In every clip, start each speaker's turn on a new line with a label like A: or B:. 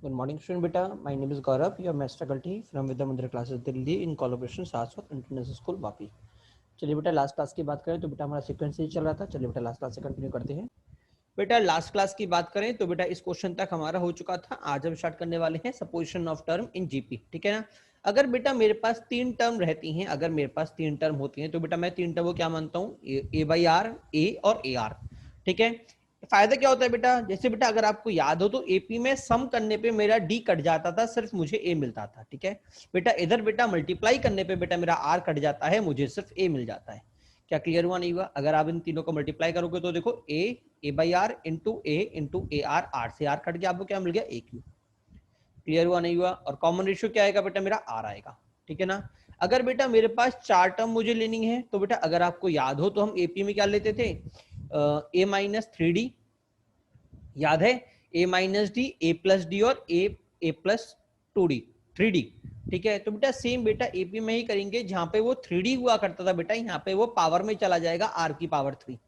A: Good morning, student beta. My name is Gaurav, your maths faculty from Vidya Mandir classes Delhi in collaboration Saraswat international school Vapi. चलिए बेटा last class की बात करें तो बेटा हमारा सीक्वेंस ही चल रहा था। चलिए बेटा लास्ट क्लास से कंटिन्यू करते हैं। बेटा लास्ट क्लास की बात करें तो बेटा इस क्वेश्चन तक हमारा हो चुका था। आज हम स्टार्ट करने वाले हैं supposition of term in GP. ठीक है ना। अगर बेटा मेरे पास तीन टर्म रहती हैं, अगर मेरे पास तीन टर्म होती हैं तो बेटा मैं तीन टर्म को क्या मानता हूँ, ए बाई आर, ए और ए आर। ठीक है। फायदा क्या होता है बेटा, जैसे बेटा अगर आपको याद हो तो एपी में सम करने पे मेरा डी कट जाता था, सिर्फ मुझे ए मिलता था। ठीक है बेटा, इधर बेटा मल्टीप्लाई करने पे बेटा मेरा आर कट जाता है, मुझे सिर्फ ए मिल जाता है। क्या क्लियर हुआ नहीं हुआ? अगर आप इन तीनों को मल्टीप्लाई करोगे तो देखो A by R into A R, R से आर कट गया, आपको क्या मिल गया, ए क्यू। क्लियर हुआ नहीं हुआ? और कॉमन रेशियो क्या आएगा बेटा, मेरा आर आएगा। ठीक है ना। अगर बेटा मेरे पास चार टर्म मुझे लेनी है तो बेटा अगर आपको याद हो तो हम एपी में क्या लेते थे, ए माइनस थ्री डी, याद है, A minus D, A plus D और A plus two D, three D. ठीक है, तो बेटा सेम बेटा एपी में ही करेंगे, जहां पे वो थ्री डी हुआ करता था बेटा यहाँ पे वो पावर में चला जाएगा आर की पावर थ्री,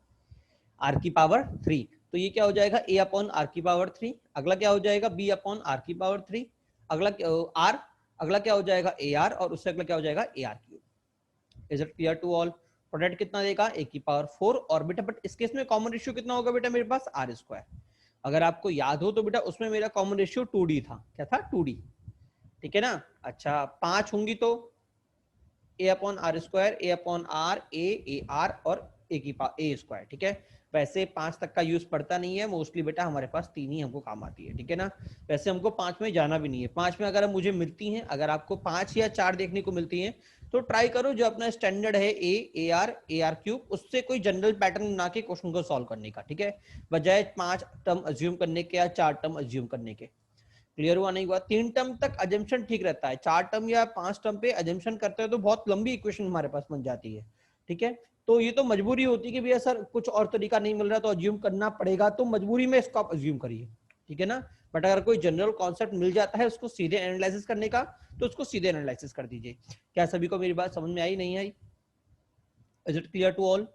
A: आर की पावर थ्री। तो ये क्या हो जाएगा, ए अपॉन आर की पावर थ्री। अगला क्या हो जाएगा, बी अपॉन आर की पावर थ्री। अगला आर, अगला क्या हो जाएगा, ए आर, और उससे अगला क्या हो जाएगा, A R cube. Is it clear to all? Product कितना देगा, ए की पावर फोर। और बेटा बट इस केस में कॉमन रेशियो कितना होगा बेटा मेरे पास, आर स्क्वायर। अगर आपको याद हो तो बेटा उसमें मेरा कॉमन रेशियो टू डी था। क्या था, टू डी। ठीक है ना। अच्छा, पांच होंगी तो A upon R square, A upon R, A R और ए की पावर ए स्क्वायर। ठीक है। वैसे पांच तक का यूज पड़ता नहीं है, मोस्टली बेटा हमारे पास तीन ही हमको काम आती है। ठीक है ना। वैसे हमको पांच में जाना भी नहीं है। पांच में अगर मुझे मिलती हैं, अगर आपको पांच या चार देखने को मिलती हैं तो ट्राई करो जो अपना स्टैंडर्ड है ए आर क्यूब, उससे कोई जनरल पैटर्न बना के क्वेश्चन को सॉल्व करने का। ठीक है, बजाय पांच टर्म अज्यूम करने के या चार टर्म अज्यूम करने के। क्लियर हुआ नहीं हुआ? तीन टर्म तक अजम्पशन ठीक रहता है, चार टर्म या पांच टर्म पे अजम्पशन करते हैं तो बहुत लंबी इक्वेशन हमारे पास बन जाती है। ठीक है, तो ये तो मजबूरी होती है कि भैया सर कुछ और तरीका नहीं मिल रहा तो अज्यूम करना पड़ेगा, तो मजबूरी में इसको आप अज्यूम करिए। ठीक है ना। बट अगर कोई जनरल कॉन्सेप्ट मिल जाता है उसको सीधे एनालिसिस करने का, तो उसको सीधे एनालिसिस कर दीजिए। क्या सभी को मेरी बात समझ में आई, नहीं आई? Is it clear to all?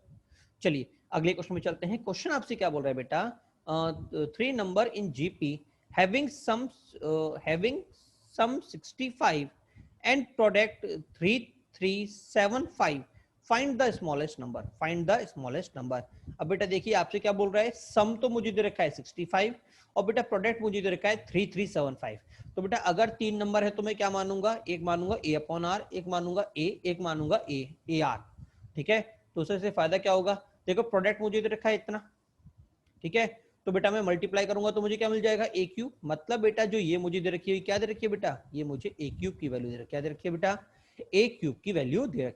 A: चलिए अगले क्वेश्चन में चलते हैं। क्वेश्चन आपसे क्या बोल रहा है बेटा, three number in GP having some 65 and product 3375, find the smallest number, find the smallest number। अब बेटा देखिए आपसे क्या बोल रहा है, सम तो मुझे दे रखा है 65 और बेटा प्रोडक्ट मुझे दे रखा है 3375। तो बेटा अगर तीन नंबर है तो मैं क्या मानूंगा, एक मानूंगा ए अपॉन आर, एक मानूंगा ए, एक मानूंगा ए आर। ठीक है, तो उससे फायदा क्या होगा, देखो प्रोडक्ट मुझे दे रखा है इतना। ठीक है, तो बेटा मैं मल्टीप्लाई करूंगा तो मुझे क्या मिल जाएगा, ए क्यूब। मतलब बेटा जो ये मुझे दे रखी है, क्या दे रखी है बेटा, ये मुझे ए क्यूब की वैल्यू दे रखी है। क्या दे रखी है बेटा, ए क्यूब की वैल्यू दे रखी है।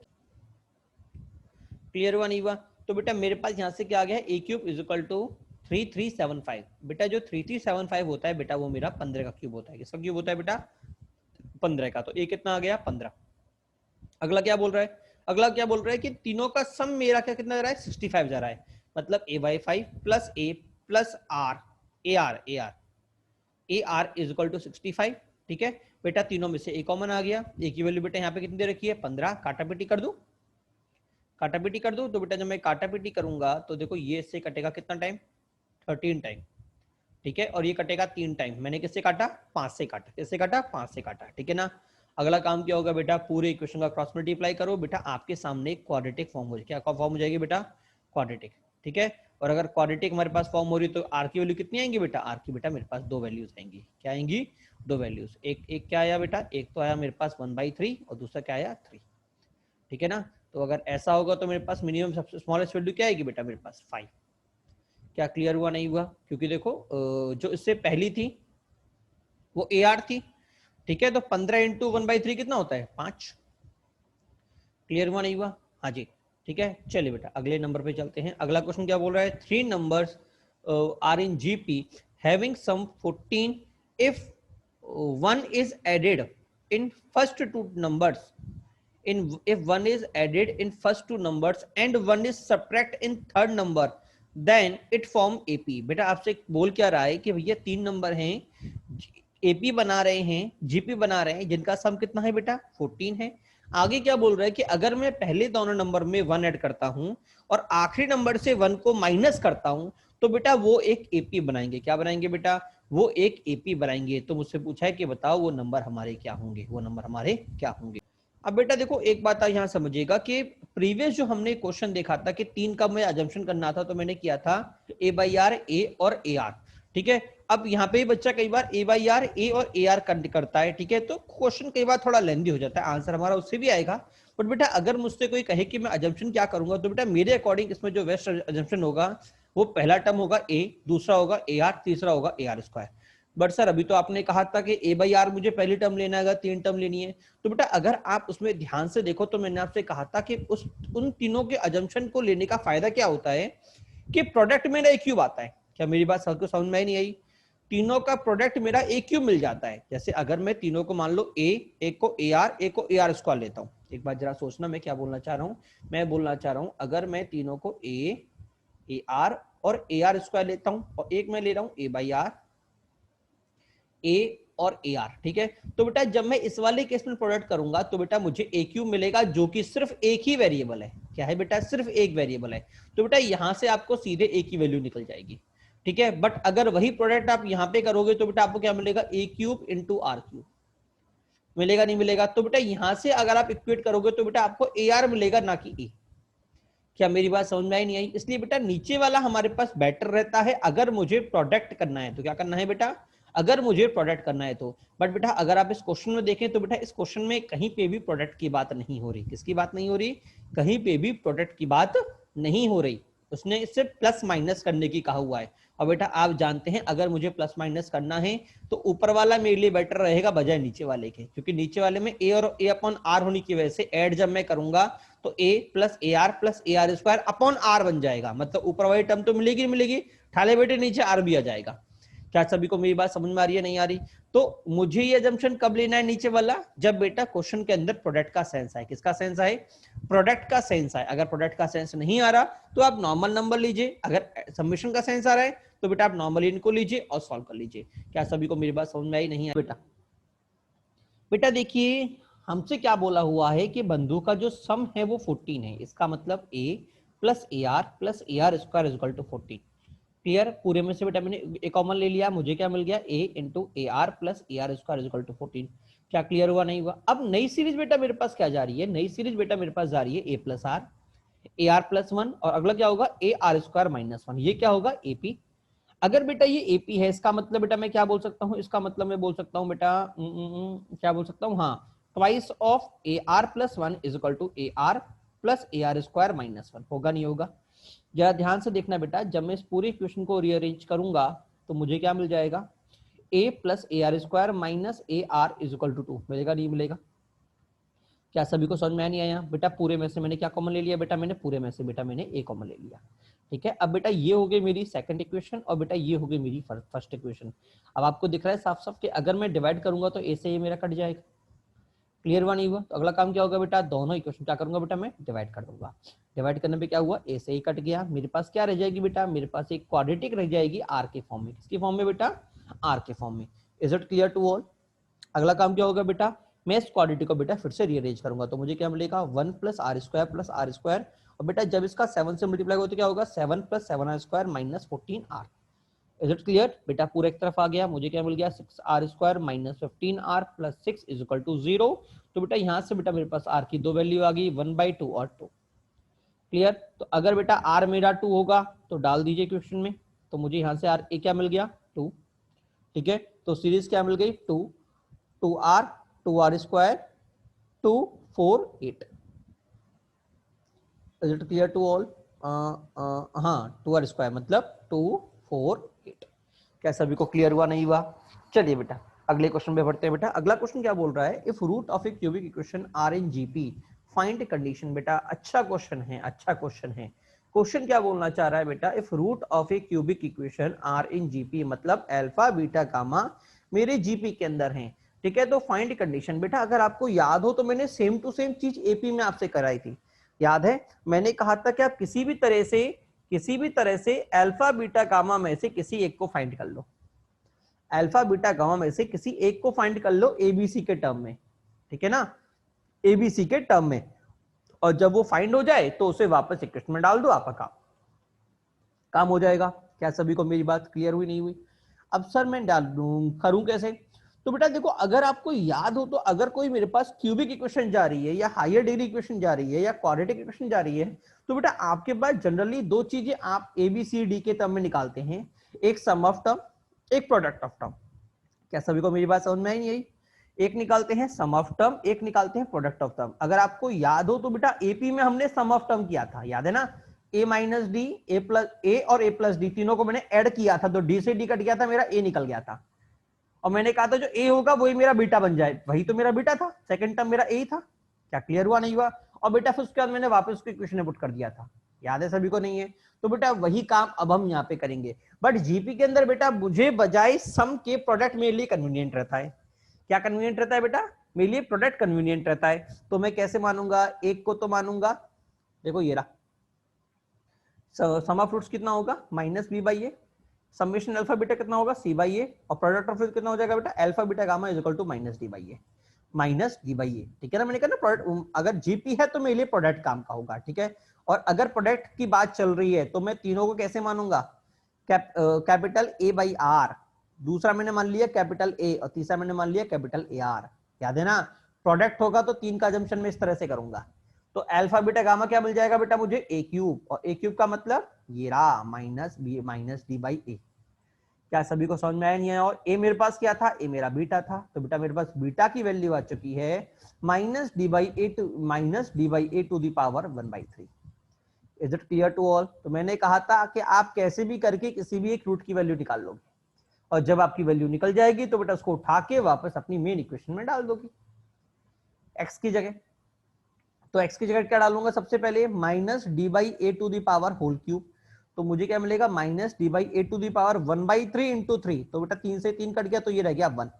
A: क्लियर हुआ नहीं हुआ? तो बेटा मेरे पास यहां से क्या आ गया, a cube is equal to 3375। बेटा जो 3375 होता है बेटा वो मेरा 15 का क्यूब होता है। किसका क्यूब होता है बेटा, 15 का। तो ए कितना आ गया, 15। अगला क्या बोल रहा है, अगला क्या बोल रहा है कि तीनों का सम मेरा क्या कितना जा रहा है, 65 जा रहा है। मतलब a by five plus a plus are, A r is equal to 65। ठीक है बेटा, तीनों में से ए कॉमन आ गया। ए की वैल्यू बेटा यहाँ पे कितनी दे रखी है, 15। काटा पीटी कर दूं, काटा पीटी कर दूं तो बेटा जब मैं काटा पीटी करूंगा तो देखो ये इससे कटेगा कितना टाइम, 13 टाइम। ठीक है, और ये कटेगा तीन टाइम। मैंने किससे काटा, पांच से काटा। किससे काटा, पांच से काटा। ठीक है ना। अगला काम क्या होगा बेटा, पूरे इक्वेशन का क्रॉस मल्टीप्लाई करो। बेटा आपके सामने क्वाड्रेटिक फॉर्म हो जाएगी। क्या फॉर्म हो जाएगी बेटा, क्वाड्रेटिक। ठीक है, और अगर क्वाड्रेटिक हमारे पास फॉर्म हो रही है तो आर की वैल्यू कितनी आएंगी बेटा, आर की बेटा मेरे पास दो वैल्यूज आएंगी। क्या आएंगी, दो वैल्यूज। एक क्या आया बेटा, एक तो आया मेरे पास 1/3 और दूसरा क्या आया, 3। ठीक है ना। तो अगर ऐसा होगा तो मेरे पास मिनिमम सबसे स्मॉलेस्ट वैल्यू क्या आएगी बेटा, मेरे पास 5। क्या क्लियर हुआ नहीं हुआ? क्योंकि देखो जो इससे पहली थी वो ए आर थी। ठीक है, तो 15 इंटू 1/3 कितना होता है, 5। क्लियर हुआ नहीं हुआ? हाँ जी। ठीक है, चलिए बेटा अगले नंबर पे चलते हैं। अगला क्वेश्चन क्या बोल रहा है, three numbers are in GP having sum 14 if one is added in first two numbers, in if one is added in first two numbers and one is subtract in third number then it form AP। बेटा आपसे बोल क्या रहा है कि भैया तीन number हैं, AP बना रहे हैं, GP बना रहे हैं, जिनका सम कितना है बेटा, 14 है। आगे क्या बोल रहा है कि अगर मैं पहले दोनों नंबर में वन ऐड करता हूं और आखिरी नंबर से वन को माइनस करता हूं तो बेटा वो एक AP बनाएंगे। क्या बनाएंगे बेटा, वो एक एपी बनाएंगे। तो मुझसे पूछा है कि बताओ वो नंबर हमारे क्या होंगे, वो नंबर हमारे क्या होंगे। अब बेटा देखो एक बात आप यहाँ समझिएगा कि प्रीवियस जो हमने क्वेश्चन देखा था कि 3 का मैं अजम्पशन करना था, तो मैंने किया था ए बाई आर, ए और ए आर, ठीक है। अब यहाँ पे बच्चा कई बार ए बाई आर, ए और ए आर करता है, ठीक है, तो क्वेश्चन कई बार थोड़ा लेंदी हो जाता है, आंसर हमारा उससे भी आएगा। बट बेटा अगर मुझसे कोई कहे कि मैं अजम्पशन क्या करूंगा, तो बेटा मेरे अकॉर्डिंग इसमें जो बेस्ट अजम्पशन होगा वो पहला टर्म होगा ए, दूसरा होगा ए आर, तीसरा होगा A are square. But sir अभी तो आपने कहा था कि ए बाई आर मुझे पहली टर्म लेना है, 3 टर्म लेनी है। तो बेटा अगर आप उसमें ध्यान से देखो तो मैंने आपसे कहा था कि उन तीनों के अजम्पशन को लेने का फायदा क्या होता है कि प्रोडक्ट मेरा एक क्यूब आता है। क्या मेरी बात सबको समझ में नहीं आई? तीनों का प्रोडक्ट मेरा एक क्यूब मिल जाता है। जैसे अगर मैं तीनों को मान लो एक को ए आर, एक को ए आर स्क्वायर लेता हूं। एक बार जरा सोचना मैं क्या बोलना चाह रहा हूं। मैं बोलना चाह रहा हूं अगर मैं तीनों को ए आर और ए आर स्क्वायर लेता हूं और एक मैं ले रहा हूं ए बाई आर, ए और ए आर, ठीक है। तो बेटा जब मैं इस वाले केस में प्रोडक्ट करूंगा तो बेटा मुझे ए क्यूब मिलेगा जो कि सिर्फ एक ही वेरिएबल है। क्या है बेटा? सिर्फ एक वेरिएबल है। तो बेटा यहां से आपको सीधे ए की वैल्यू निकल जाएगी, ठीक है। बट अगर वही प्रोडक्ट आप यहां पे करोगे तो बेटा आपको क्या मिलेगा? ए क्यूब इंटू आर क्यूब मिलेगा, नहीं मिलेगा? तो बेटा यहां से अगर आप इक्वेट करोगे तो बेटा आपको ए आर मिलेगा, ना कि ए। क्या मेरी बात समझ में आई नहीं आई? इसलिए बेटा नीचे वाला हमारे पास बेटर रहता है अगर मुझे प्रोडक्ट करना है। तो क्या करना है बेटा? अगर मुझे प्रोडक्ट करना है तो। बट बेटा अगर आप इस क्वेश्चन में देखें तो बेटा इस क्वेश्चन में कहीं पे भी प्रोडक्ट की बात नहीं हो रही। किसकी बात नहीं हो रही? कहीं पे भी प्रोडक्ट की बात नहीं हो रही। उसने इससे प्लस माइनस करने की कहा हुआ है। और बेटा आप जानते हैं अगर मुझे प्लस माइनस करना है तो ऊपर वाला मेरे लिए बेटर रहेगा बजाय नीचे वाले के, क्योंकि नीचे वाले में ए और ए अपॉन आर होने की वजह से ऐड जब मैं करूंगा तो a plus A R square upon r बन जाएगा। मतलब ऊपर वाली टर्म तो मिलेगी मिलेगी, ठाले बेटे नीचे आर भी आ जाएगा। क्या सभी को मेरी बात समझ में आ रही है, नहीं आ रही? तो मुझे ये अजम्पशन कब लेना है नीचे वाला? जब बेटा क्वेश्चन के अंदर प्रोडक्ट का सेंस आए। किसका सेंस आए? प्रोडक्ट का सेंस आए। अगर प्रोडक्ट का सेंस नहीं आ रहा तो आप नॉर्मल नंबर लीजिए, अगर समेशन का सेंस आ रहा है तो बेटा आप नॉर्मली इनको लीजिए और सॉल्व कर लीजिए। क्या सभी को मेरी बात समझ में आई, नहीं आई बेटा? बेटा देखिए हमसे क्या बोला हुआ है कि बंधु का जो सम है वो 14 है। इसका मतलब a plus A R square equal to 14। Clear? पूरे में से बेटा मैंने एक कॉमन ले लिया, मुझे क्या मिल गया? a into A R plus A R square equal to 14। क्या क्लियर हुआ, नहीं हुआ? अब नई सीरीज बेटा मेरे पास क्या जा रही है? नई सीरीज बेटा मेरे पास जा रही है a plus are, A R plus 1 और अगला क्या होगा? A are square minus 1। ये क्या होगा? एपी। अगर बेटा ये एपी है इसका मतलब बेटा मैं क्या बोल सकता हूँ? इसका मतलब मैं बोल सकता हूँ बेटा क्या बोल सकता हूँ? हाँ, twice of A R plus 1 is equal to A R plus A R square minus 1। होगा, नहीं होगा? जरा ध्यान से देखना बेटा, जब मैं इस पूरे इक्वेशन को रीअरेंज करूंगा तो मुझे क्या मिल जाएगा? A plus A R square minus a r is equal to 2। मिलेगा, नहीं मिलेगा? क्या सभी को समझ में नहीं आया? बेटा पूरे में से मैंने क्या कॉमन ले लिया? बेटा मैंने पूरे में से बेटा मैंने ए कॉमन ले लिया, ठीक है। अब बेटा ये हो गई मेरी सेकंड इक्वेशन और बेटा ये हो गई मेरी फर्स्ट इक्वेशन। अब आपको दिख रहा है साफ साफ कि अगर मैं डिवाइड करूंगा तो ए से ये मेरा कट जाएगा। क्लियर हुआ, नहीं हुआ? तो अगला काम क्या होगा बेटा? दोनों इक्वेशन क्या करूंगा बेटा? मैं डिवाइड कर दूंगा। डिवाइड करने पे क्या हुआ? ए से ही कट गया। मेरे पास क्या रह जाएगी बेटा? मेरे पास एक क्वाड्रेटिक रह जाएगी आर के फॉर्म में। किसके फॉर्म में बेटा? आर के फॉर्म में। Is it clear to all? अगला काम क्या होगा बेटा? मैं इस क्वाड्रेटिक को बेटा फिर से रीअरेंज करूंगा तो मुझे क्या मिलेगा? 1 प्लस आर स्क्वायर। और बेटा जब इसका 7 से मल्टीप्लाई हो तो क्या होगा? 7 plus 7 R square minus 14 R. Is it clear? बेटा पूरा एक तरफ आ गया। मुझे क्या मिल गया? 6 R square minus 15 R plus 6 is equal to 0। तो बेटा यहां से बेटा मेरे पास आर की दो वैल्यू आ गई, 1/2 और 2। क्लियर? तो अगर बेटा आर मेरा 2 होगा तो डाल दीजिए क्वेश्चन में। तो मुझे यहां से आर ए क्या मिल गया? 2, ठीक है। तो सीरीज क्या मिल गई? 2 R square 2 4 8। Is it clear to all? हाँ, 2 आर स्क्वायर मतलब 2 4 8। क्या सभी को क्लियर हुआ, नहीं हुआ? चलिए बेटा अगले क्वेश्चन पे बढ़ते हैं। बेटा अगला क्वेश्चन क्या बोल रहा है? If root of a cubic equation are in GP find condition. बेटा अच्छा क्वेश्चन है, अच्छा क्वेश्चन है। क्वेश्चन क्या बोलना चाह रहा है बेटा? If root of a cubic equation are in GP मतलब अल्फा बीटा गामा मेरे जीपी के अंदर है, ठीक है। तो फाइंड कंडीशन। बेटा अगर आपको याद हो तो मैंने सेम टू सेम चीज एपी में आपसे कराई थी, याद है? मैंने कहा था कि आप किसी भी तरह से अल्फा बीटा गामा में से किसी एक को फाइंड कर लो। अल्फा बीटा गामा में से किसी एक को फाइंड कर लो एबीसी के टर्म में, ठीक है ना? एबीसी के टर्म में। और जब वो फाइंड हो जाए तो उसे वापस इक्वेशन में डाल दो, आपका काम हो जाएगा। क्या सभी को मेरी बात क्लियर हुई, नहीं हुई? अब सर मैं करूं कैसे? तो बेटा देखो, अगर आपको याद हो तो अगर कोई मेरे पास क्यूबिक इक्वेशन जा रही है या हायर डिग्री इक्वेशन जा रही है या क्वाड्रेटिक इक्वेशन जा रही है, तो बेटा आपके पास जनरली दो चीजें आप ए बी सी डी के टर्म में निकालते हैं, एक सम ऑफ टर्म, एक प्रोडक्ट ऑफ टर्म। क्या सभी को मेरी बात समझ में आई? यही एक निकालते हैं सम ऑफ टर्म, एक निकालते हैं प्रोडक्ट ऑफ टर्म। अगर आपको याद हो तो बेटा एपी में हमने सम ऑफ टर्म किया था, याद है ना? ए माइनस डी, ए प्लस ए और ए प्लस डी तीनों को मैंने ऐड किया था, तो डी से डी कट गया था, मेरा ए निकल गया था। और मैंने कहा था जो ए होगा वही मेरा बीटा बन जाए, वही तो मेरा बीटा था, सेकंड टर्म मेरा ए था। क्या क्लियर हुआ? नहीं हुआ? और बेटा फिर उसके बाद मैंने वापस उसको इक्वेशन में पुट कर दिया था, याद है सभी को? नहीं है? तो बेटा वही काम अब हम यहाँ पे करेंगे, बट जीपी के अंदर बेटा मुझे बजाय सम के प्रोडक्ट मेरे लिए कन्वीनियंट रहता है। क्या कन्वीनियंट रहता है बेटा? मेरे लिए प्रोडक्ट कन्वीनियंट रहता है। तो मैं कैसे मानूंगा? एक को तो मानूंगा, देखो ये रहा, सम ऑफ रूट्स कितना होगा? Minus B by A, summation alpha beta कितना होगा? सी बाई ए, और प्रोडक्ट ऑफ रूट कितना हो जाएगा बेटा? Alpha beta gamma is equal to minus D by a, minus D by a. ठीक है ना? मैंने कहा ना प्रोडक्ट, अगर जीपी है तो मेरे लिए प्रोडक्ट काम का होगा, ठीक है? और अगर प्रोडक्ट की बात चल रही है तो मैं तीनों को कैसे मानूंगा? कैपिटल ए बाई आर, दूसरा मैंने मान लिया कैपिटल ए, और तीसरा मैंने मान लिया कैपिटल ए आर। याद है ना? प्रोडक्ट होगा तो तीन का अजम्पशन में इस तरह से करूंगा। तो अल्फा बीटा गामा क्या मिल जाएगा बेटा मुझे? ए क्यूब, और ए क्यूब का मतलब ये रहा minus b minus D by a. क्या सभी को समझ में आया? नहीं आया? और ए मेरे पास क्या था? ए मेरा बीटा था, तो बेटा मेरे पास बीटा की वैल्यू आ चुकी है minus D by A to the power 1/3। Is it clear to all? तो मैंने कहा था कि आप कैसे भी करके किसी भी एक रूट की वैल्यू निकाल लोगे, और जब आपकी वैल्यू निकल जाएगी तो बेटा उसको उठा के वापस अपनी मेन इक्वेशन में डाल दोगे एक्स की जगह। तो एक्स की जगह क्या डालूंगा? सबसे पहले minus D by A to the power whole cube, तो मुझे क्या मिलेगा? Minus D by A to the power 1/3 into 3, तो बेटा 3 से 3 कट गया, तो ये रह गया 1।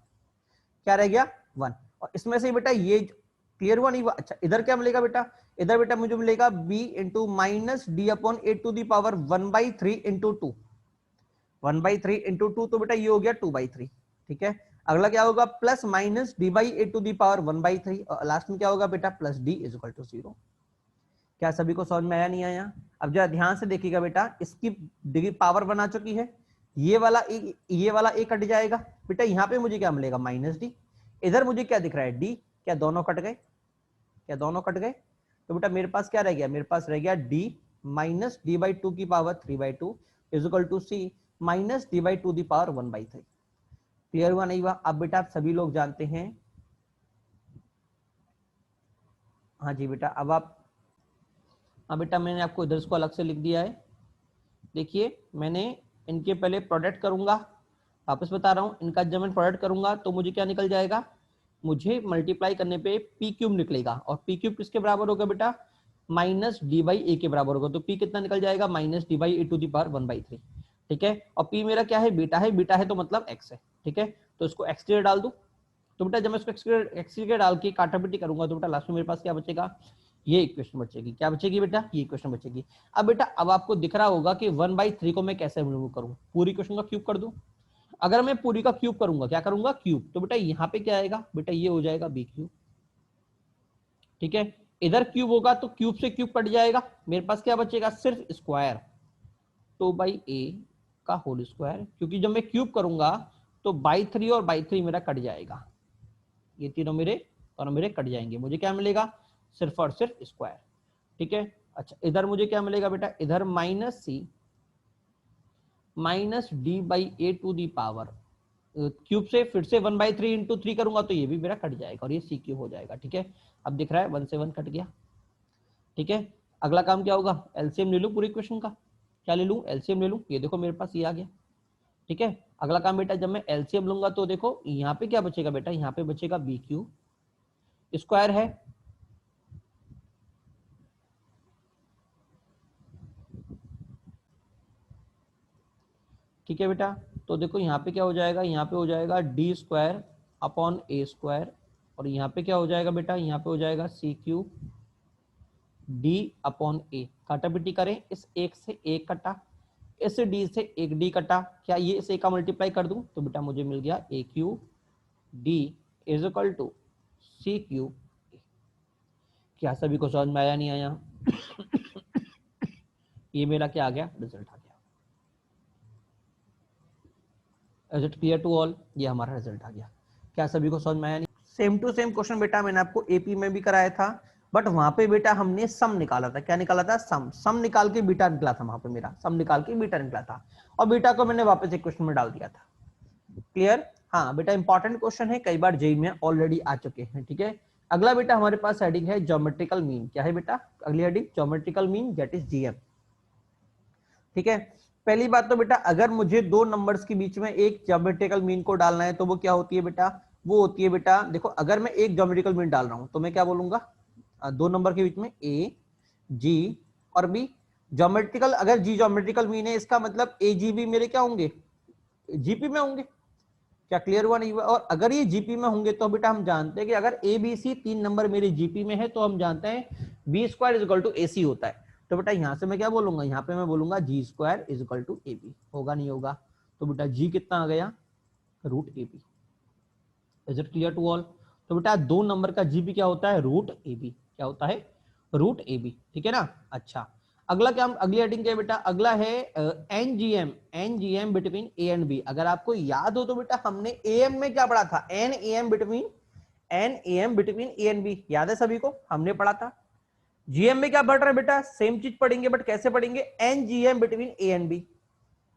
A: क्या रह गया? 1। और इसमें से बेटा ये क्लियर हुआ नहीं हुआ? अच्छा, इधर क्या मिलेगा बेटा? इधर बेटा मुझे मिलेगा b into minus D upon A to the power 1/3 into 2, 1/3 into 2, तो बेटा ये हो गया 2/3। ठीक है? अगला क्या होगा? Plus minus D by A to the power 1/3, और लास्ट में क्या होगा बेटा? Plus D is equal to 0। क्या सभी को समझ में आया? नहीं आया? अब जरा ध्यान से देखिएगा बेटा, इसकी डिग्री पावर बना चुकी है, ये वाला ए कट जाएगा बेटा, यहाँ पे मुझे क्या मिलेगा? Minus D. इधर मुझे क्या दिख रहा है? डी। क्या दोनों कट गए? क्या दोनों कट गए? तो बेटा मेरे पास क्या रह गया? मेरे पास रह गया d minus D by two की power 3/2 is equal to c minus D by two the power 1/3। Clear हुआ? नहीं हुआ? अब बेटा आप सभी लोग जानते हैं, हाँ जी बेटा, अब आप, हाँ बेटा मैंने आपको इधर इसको अलग से लिख दिया है। देखिए मैंने इनके पहले प्रोडक्ट करूंगा, वापस बता रहा हूं, इनका जब मैं प्रोडक्ट करूंगा तो मुझे क्या निकल जाएगा? मुझे मल्टीप्लाई करने पे पी क्यूब निकलेगा, और पी क्यूब किसके बराबर होगा बेटा? माइनस डी बाई ए के बराबर होगा। तो पी कितना निकल जाएगा? Minus D by A to the power 1/3। ठीक है? और पी मेरा क्या है? बीटा है, बीटा है तो मतलब एक्स है। ठीक है? तो इसको एक्स की जगह डाल दूं, तो बेटा जब मैं इसको एक्स की जगह डाल के काटापिटी करूंगा तो बेटा लास्ट में मेरे पास क्या बचेगा? ये इक्वेशन बचेगी। क्या बचेगी बेटा? ये इक्वेशन बचेगी। अब बेटा अब आपको दिख रहा होगा कि 1/3 को मैं कैसे रिमूव करूं? पूरी इक्वेशन का क्यूब कर दूं। अगर मैं पूरी का क्यूब करूंगा, क्या करूंगा? क्यूब, तो बेटा यहाँ पे क्या आएगा बेटा? ये हो जाएगा बी क्यूब। ठीक है? इधर क्यूब होगा तो क्यूब से क्यूब कट जाएगा, मेरे पास क्या बचेगा? सिर्फ स्क्वायर, 2/a का होल स्क्वायर, क्योंकि जब मैं क्यूब करूंगा तो बाई 3 और बाई 3 मेरा कट जाएगा, ये तीनों मेरे कट जाएंगे, मुझे क्या मिलेगा? सिर्फ और सिर्फ स्क्वायर। ठीक है? अच्छा, इधर मुझे क्या मिलेगा बेटा? इधर minus C minus D by A to the power, cube से फिर से 1/3 इंटू 3 करूंगा तो ये भी मेरा कट जाएगा, और ये सी क्यूब हो जाएगा। ठीक है? अब दिख रहा है 1 से 1 कट गया। ठीक है? अगला काम क्या होगा? एलसीएम ले लूं पूरी इक्वेशन का। क्या ले लूं? एलसीएम ले लूं। ये देखो मेरे पास ये आ गया। ठीक है? अगला काम बेटा, जब मैं एलसीएम लूंगा तो देखो यहाँ पे क्या बचेगा बेटा? यहाँ पे बचेगा बी क्यूब, स्क्वायर है, ठीक है बेटा? तो देखो यहाँ पे क्या हो जाएगा? यहाँ पे हो जाएगा D square upon a square, और यहाँ पे क्या हो जाएगा बेटा? यहाँ पे हो जाएगा सी क्यूब डी अपॉन ए। काटापिटी करें, इस एक से एक कटा, इस डी से एक डी कटा, क्या ये इस एक का मल्टीप्लाई कर दूं तो बेटा मुझे मिल गया a cube d is equal to c cube. क्या सभी को समझ में आया? नहीं आया? ये मेरा क्या आ गया? रिजल्ट आ गया। Is it clear to all? ये हमारा रिजल्ट आ गया। क्या सभी को समझ में आया? नहीं, सेम टू सेम क्वेश्चन बेटा मैंने आपको एपी में भी कराया था, बट वहां पे बेटा हमने सम निकाला था। क्या निकाला था? सम निकाल के बीटा निकला था। वहां पे मेरा सम निकाल के बीटा निकला था, और बीटा को मैंने वापस एक क्वेश्चन में डाल दिया था। क्लियर? हाँ बेटा, इंपॉर्टेंट क्वेश्चन है, कई बार जेई में ऑलरेडी आ चुके हैं। ठीक है, अगला बेटा हमारे पास हेडिंग है ज्योमेट्रिकल मीन। क्या है बेटा अगली heading? Geometrical mean, that is GM. ठीक है, पहली बात तो बेटा अगर मुझे दो नंबर्स के बीच में एक ज्योमेट्रिकल मीन को डालना है तो वो क्या होती है बेटा? वो होती है बेटा, देखो अगर मैं एक ज्योमेट्रिकल मीन डाल रहा हूं तो मैं क्या बोलूंगा? दो नंबर के बीच में ए जी और बी ज्योमेट्रिकल, अगर जी ज्योमेट्रिकल मीन है इसका मतलब ए जी बी मेरे क्या होंगे? जीपी में होंगे। क्या क्लियर हुआ? नहीं हुआ? और अगर ये जीपी में होंगे तो बेटा हम जानते हैं कि अगर ए बी सी तीन नंबर मेरे जीपी में है तो हम जानते हैं b square is equal to a c होता है। तो बेटा यहां से मैं क्या बोलूंगा? यहाँ पे मैं बोलूंगा g square is equal to a b. होगा नहीं होगा? तो बेटा जी कितना आ गया? Root A b. Is it clear to all? तो बेटा दो नंबर का जीपी क्या होता है? रूट ए बी। क्या होता है? रूट ए बी। ठीक है ना? अच्छा, अगला क्या, अगली हेडिंग क्या है बेटा? अगला है NGM. NGM between A and B. अगर आपको याद हो तो बेटा हमने एएम में क्या पढ़ा था? N AM between, N AM between A and B. याद है सभी को? हमने पढ़ा था। जीएम में क्या पढ़ रहे हैं बेटा? सेम चीज पढ़ेंगे, बट कैसे पढ़ेंगे? NGM between A and B.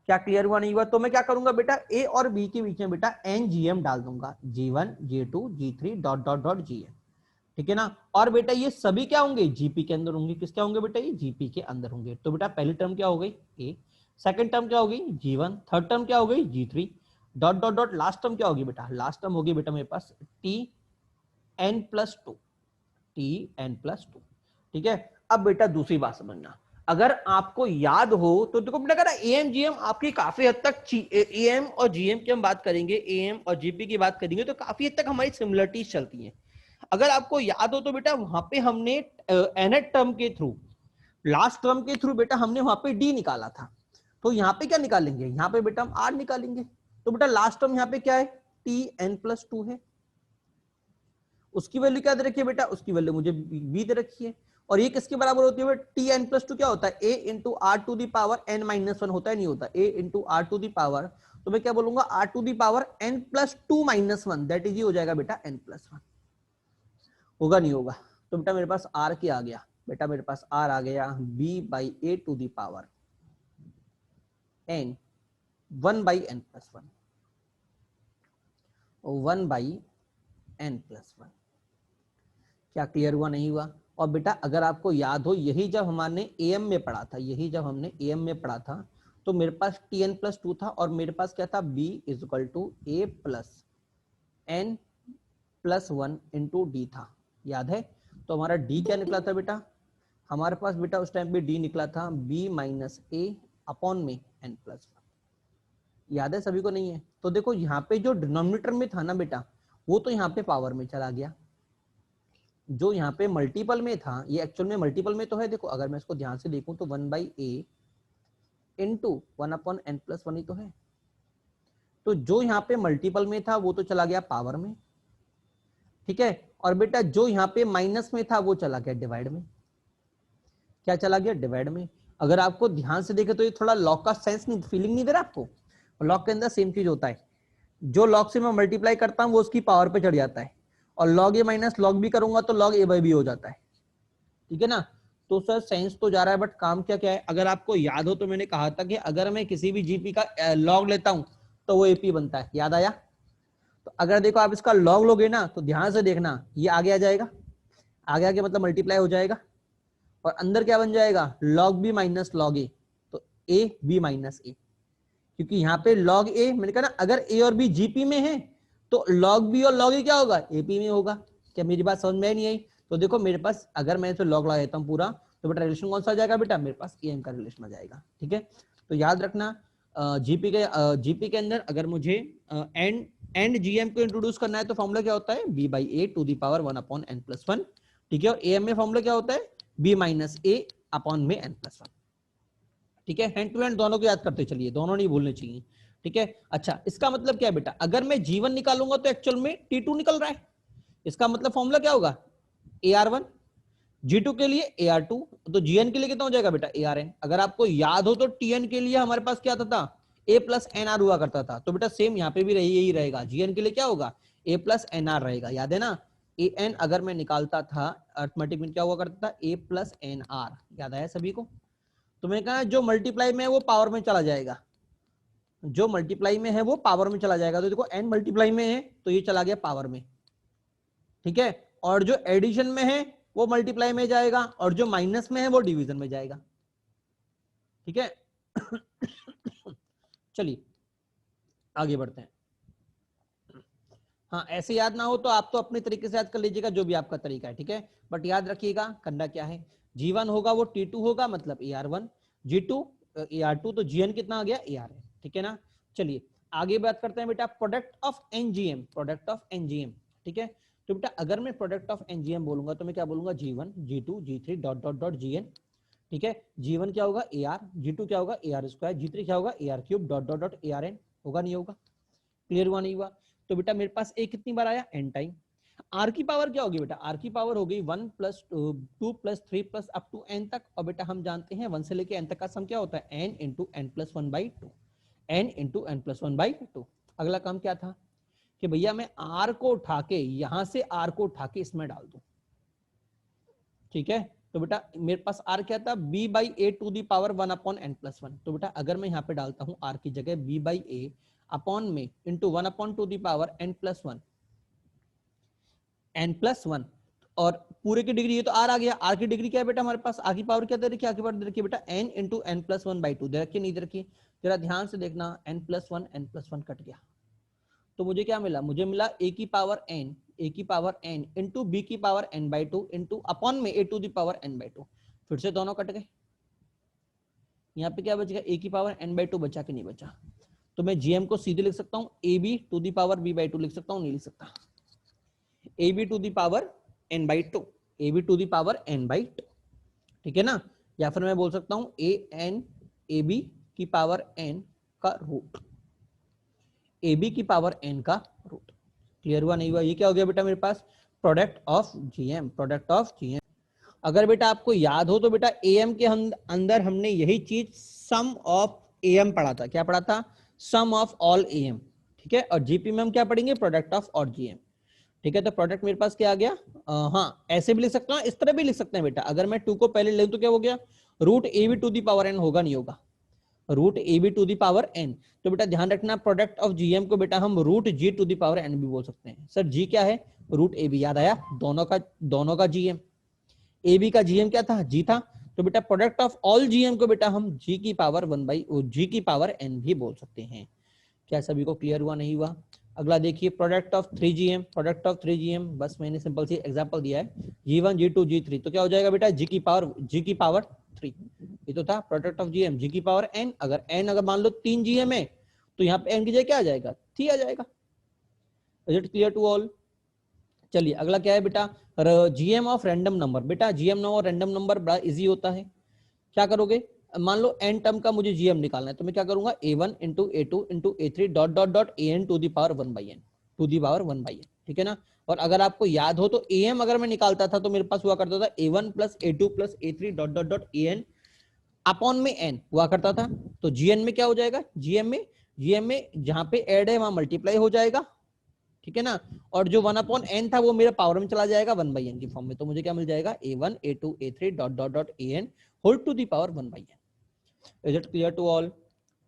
A: क्या क्लियर हुआ? नहीं हुआ? तो मैं क्या करूंगा बेटा? ए और बी के बीच में बेटा एनजीएम डाल दूंगा, G1 G2 G3 dot dot dot GM. ठीक है ना? और बेटा ये सभी क्या होंगे? जीपी के अंदर होंगे। किस क्या होंगे बेटा? ये जीपी के अंदर होंगे। तो बेटा पहली टर्म क्या हो गई? ए, सेकंड टर्म क्या होगी? G1, थर्ड टर्म क्या हो गई? G3 dot dot dot, last term क्या होगी बेटा? लास्ट टर्म होगी बेटा मेरे पास TN+2, TN+2। ठीक है, अब बेटा दूसरी बात समझना, अगर आपको याद हो तो देखो बेटा अगर एएम जीएम आपकी काफी हद तक, एएम और जीएम की हम बात करेंगे, एएम और जीपी की बात करेंगे तो काफी हद तक हमारी सिमिलरिटीज चलती हैं। अगर आपको याद हो तो बेटा वहां पे हमने एनएट टर्म के थ्रू, लास्ट टर्म के थ्रू बेटा हमने वहां पे डी निकाला था। तो यहाँ पे क्या निकालेंगे? यहाँ पे बेटा हम आर निकालेंगे। तो बेटा लास्ट टर्म यहाँ पे क्या है? TN+2 है। उसकी वैल्यू क्या दे रखी है बेटा? उसकी वैल्यू मुझे बी दे रखी है। और ये किसके बराबर होती है? TN+2 क्या होता है? A into r to the power n-1 होता है, नहीं होता? A into r to the power, तो मैं क्या बोलूंगा? R to the power n+2-1, that is हो जाएगा बेटा n+1। होगा नहीं होगा? तो बेटा मेरे पास आर क्या आ गया? बेटा मेरे पास आर आ गया b/a to the power n 1/n+1, 1/n+1। क्या क्लियर हुआ? नहीं हुआ? और बेटा अगर आपको याद हो, यही जब हमने एएम में पढ़ा था, यही जब हमने एएम में पढ़ा था तो मेरे पास TN+2 था और मेरे पास क्या था? B is equal to A plus N+1 into D था। याद है? तो हमारा D क्या निकला था बेटा? हमारे पास बेटा उस टाइम पे D निकला था B-A अपॉन में N+1। याद है सभी को? नहीं है? तो देखो यहाँ पे जो डिनोमिनेटर में था ना बेटा, वो तो यहाँ पे पावर में चला गया। जो यहाँ पे मल्टीपल में था, ये एक्चुअल में मल्टीपल में तो है। देखो अगर मैं इसको ध्यान से देखूं तो 1/a इंटू 1/n+1 ही तो है। तो जो यहाँ पे मल्टीपल में था वो तो चला गया पावर में। ठीक है, और बेटा जो यहाँ पे माइनस में था वो चला गया डिवाइड में। क्या चला गया? डिवाइड में। अगर आपको ध्यान से देखे तो ये थोड़ा लॉग का सेंस नहीं, फीलिंग नहीं दे रहा आपको? लॉग के अंदर सेम चीज होता है, जो लॉग से मैं मल्टीप्लाई करता हूँ वो उसकी पावर पे चढ़ जाता है, और लॉग ए माइनस लॉग भी करूंगा तो लॉग a/b हो जाता है। ठीक है ना? तो सर साइंस तो जा रहा है, बट काम क्या क्या है? अगर आपको याद हो तो मैंने कहा था कि अगर मैं किसी भी जीपी का लॉग लेता हूं तो वो एपी बनता है। याद आया? तो अगर देखो आप इसका लॉग लोगे ना तो ध्यान से देखना, ये आगे आ जाएगा, आगे आगे मतलब मल्टीप्लाई हो जाएगा, और अंदर क्या बन जाएगा? लॉग बी माइनस लॉग ए, तो ए बी माइनस ए। क्योंकि यहाँ पे लॉग ए, मैंने कहा ना अगर ए और बी जीपी में है तो लॉग बी और लॉग ए क्या होगा? एपी में होगा। क्या मेरी बात समझ में नहीं आई? तो देखो मेरे पास अगर मैं इसे लॉग लगा देता हूँ पूरा, तो बेटा रिलेशन कौन सा आ जाएगा बेटा? मेरे पास एम का रिलेशन आ जाएगा। ठीक है, तो याद रखना जीपी के अंदर अगर मुझे एंड जीएम को इंट्रोड्यूस करना है तो फॉर्मूला क्या होता है? b/a to the power 1/n+1। ठीक है, और एम में फॉर्मूला क्या होता है? b-a अपॉन में n+1। ठीक है, हैंड टू हैंड दोनों को याद करते चलिए, दोनों नहीं भूलने चाहिए। ठीक है, अच्छा इसका मतलब क्या है बेटा? अगर मैं G1 निकालूंगा तो एक्चुअल में T2 निकल रहा है। इसका मतलब फॉर्मूला क्या होगा? AR1, G2 के लिए AR2, तो GN के लिए कितना हो जाएगा बेटा? ARN। अगर आपको याद हो तो TN के लिए हमारे पास क्या था? ए प्लस एन आर हुआ करता था, तो बेटा सेम यहाँ पे भी यही रहेगा, जीएन के लिए क्या होगा, ए प्लस एन आर रहेगा, याद है ना। ए एन अगर मैं निकालता था अर्थमेटिक में क्या हुआ करता था, ए प्लस एन आर, याद आया सभी को। तो मैंने कहा जो मल्टीप्लाई में है वो पावर में चला जाएगा, जो मल्टीप्लाई में है वो पावर में चला जाएगा, तो देखो एन मल्टीप्लाई में है तो ये चला गया पावर में, ठीक है। और जो एडिशन में है वो मल्टीप्लाई में जाएगा, और जो माइनस में है वो डिवीजन में जाएगा, ठीक है। चलिए आगे बढ़ते हैं। हाँ ऐसे याद ना हो तो आप तो अपने तरीके से याद कर लीजिएगा, जो भी आपका तरीका है, ठीक है। बट याद रखिएगा करना क्या है, G1 होगा वो T2 होगा, मतलब AR1, G2 AR2, तो GN कितना आ गया AR है, ठीक है ना। चलिए आगे बात करते हैं बेटा product of NGM, product of NGM, ठीक है। तो बेटा अगर मैं प्रोडक्ट ऑफ NGM बोलूंगा तो मैं क्या बोलूंगा, G1 G2 G3 dot dot dot GN, ठीक है। G1 क्या होगा AR, G2 क्या होगा AR स्क्वायर, G3 क्या होगा AR cube dot dot dot ARN, होगा नहीं होगा, क्लियर हुआ नहीं हुआ। तो बेटा मेरे पास ए कितनी बार आया, एन टाइम। आर की पावर क्या होगी बेटा, आर की पावर हो गई 1 plus 2 plus 3 plus up to N तक, और बेटा हम जानते हैं 1 से लेके एन तक का सम क्या होता है, N into N plus 1/2, N into N plus 1/2। अगला काम क्या था कि भैया मैं आर को उठा के यहां से आर को उठा के इसमें डाल दूं, ठीक है। तो बेटा मेरे पास आर क्या था, b by A to the power 1/n+1। तो बेटा अगर मैं यहाँ पे डालता हूँ आर की जगह b बाई ए अपॉन में इंटू 1/2 n+1, n+1, और पूरे की डिग्री, ये तो आर आ गया, आर की डिग्री क्या है बेटा हमारे पास, आर की पावर क्या दे रखी है, आर की पावर दे रखी है बेटा n इंटू n+1/2, दे रखी नहीं दे रखी, जरा ध्यान से देखना, n+1 कट गया, तो मुझे क्या मिला, मुझे मिला a की पावर n इंटू b की पावर n/2 इंटू अपॉन में a to the power n/2, फिर से दोनों कट गए, यहाँ पे क्या बच गया, a की पावर n/2 बचा कि नहीं बचा। तो मैं gm को सीधे लिख सकता हूँ ab to the power b/2 लिख सकता हूँ, नहीं लिख सकता, ab to the power n/2, ab to the power n/2, ठीक है ना। या फिर मैं बोल सकता हूँ an ab की पावर n का रूट, ab की पावर n का रूट, क्लियर हुआ नहीं हुआ। ये क्या हो गया बेटा मेरे पास, product of GM, product of GM. अगर बेटा आपको याद हो तो बेटा एएम के अंदर हमने यही चीज सम ऑफ एएम पढ़ा था, क्या पढ़ा था, सम ऑफ ऑल एएम, ठीक है। और जीपी में हम क्या पढ़ेंगे, प्रोडक्ट ऑफ और जीएम, ठीक है। तो प्रोडक्ट मेरे पास क्या आ गया, हाँ ऐसे भी लिख सकता हूँ, इस तरह भी लिख सकते हैं बेटा, अगर मैं 2 को पहले ले तो क्या हो गया, root A B to the power N, होगा नहीं होगा, root A B to the power N. तो बेटा ध्यान रखना प्रोडक्ट ऑफ जीएम को बेटा हम root G to the power N भी बोल सकते हैं। सर जी क्या है, रूट ए बी, याद आया, दोनों का जीएम, ए बी का जीएम क्या था, जी था। तो बेटा प्रोडक्ट ऑफ ऑल जीएम को बेटा हम जी की पावर जी की पावर एन भी बोल सकते हैं। क्या सभी को क्लियर हुआ नहीं हुआ। अगला देखिए product of 3GM, product of 3GM, बस मैंने सिंपल सी एग्जांपल दिया है, G1 G2 G3, तो क्या हो जाएगा बेटा, जी की पावर 3, ये तो था प्रोडक्ट ऑफ जीएम, जी की पावर एन, अगर मान लो 3 जीएम है तो यहाँ पे एन की जगह क्या आ जाएगा, 3 आ जाएगा। Is it clear to all. चलिए अगला क्या है बेटा, जीएम ऑफ रैंडम नंबर। बेटा जीएम और रैंडम नंबर बड़ा इजी होता है, क्या करोगे, मान लो एन टर्म का मुझे जीएम निकालना है, तो मैं क्या करूंगा, a1 into a2 into a3 dot dot dot an to the power 1/n, to the power 1/n, ठीक है ना। और अगर आपको याद हो तो am अगर मैं निकालता था तो मेरे पास हुआ करता था a1 plus a2 plus a3 dot dot dot an upon में n हुआ करता था। तो gn में क्या हो जाएगा, gm में जहां पे ऐड है वहां मल्टीप्लाई हो जाएगा, ठीक है ना। और जो 1/n था वो मेरे पावर में चला जाएगा 1/n की फॉर्म में, तो मुझे क्या मिल जाएगा, a1 a2 a3 dot dot dot an whole to the power 1/n। Is it clear to all.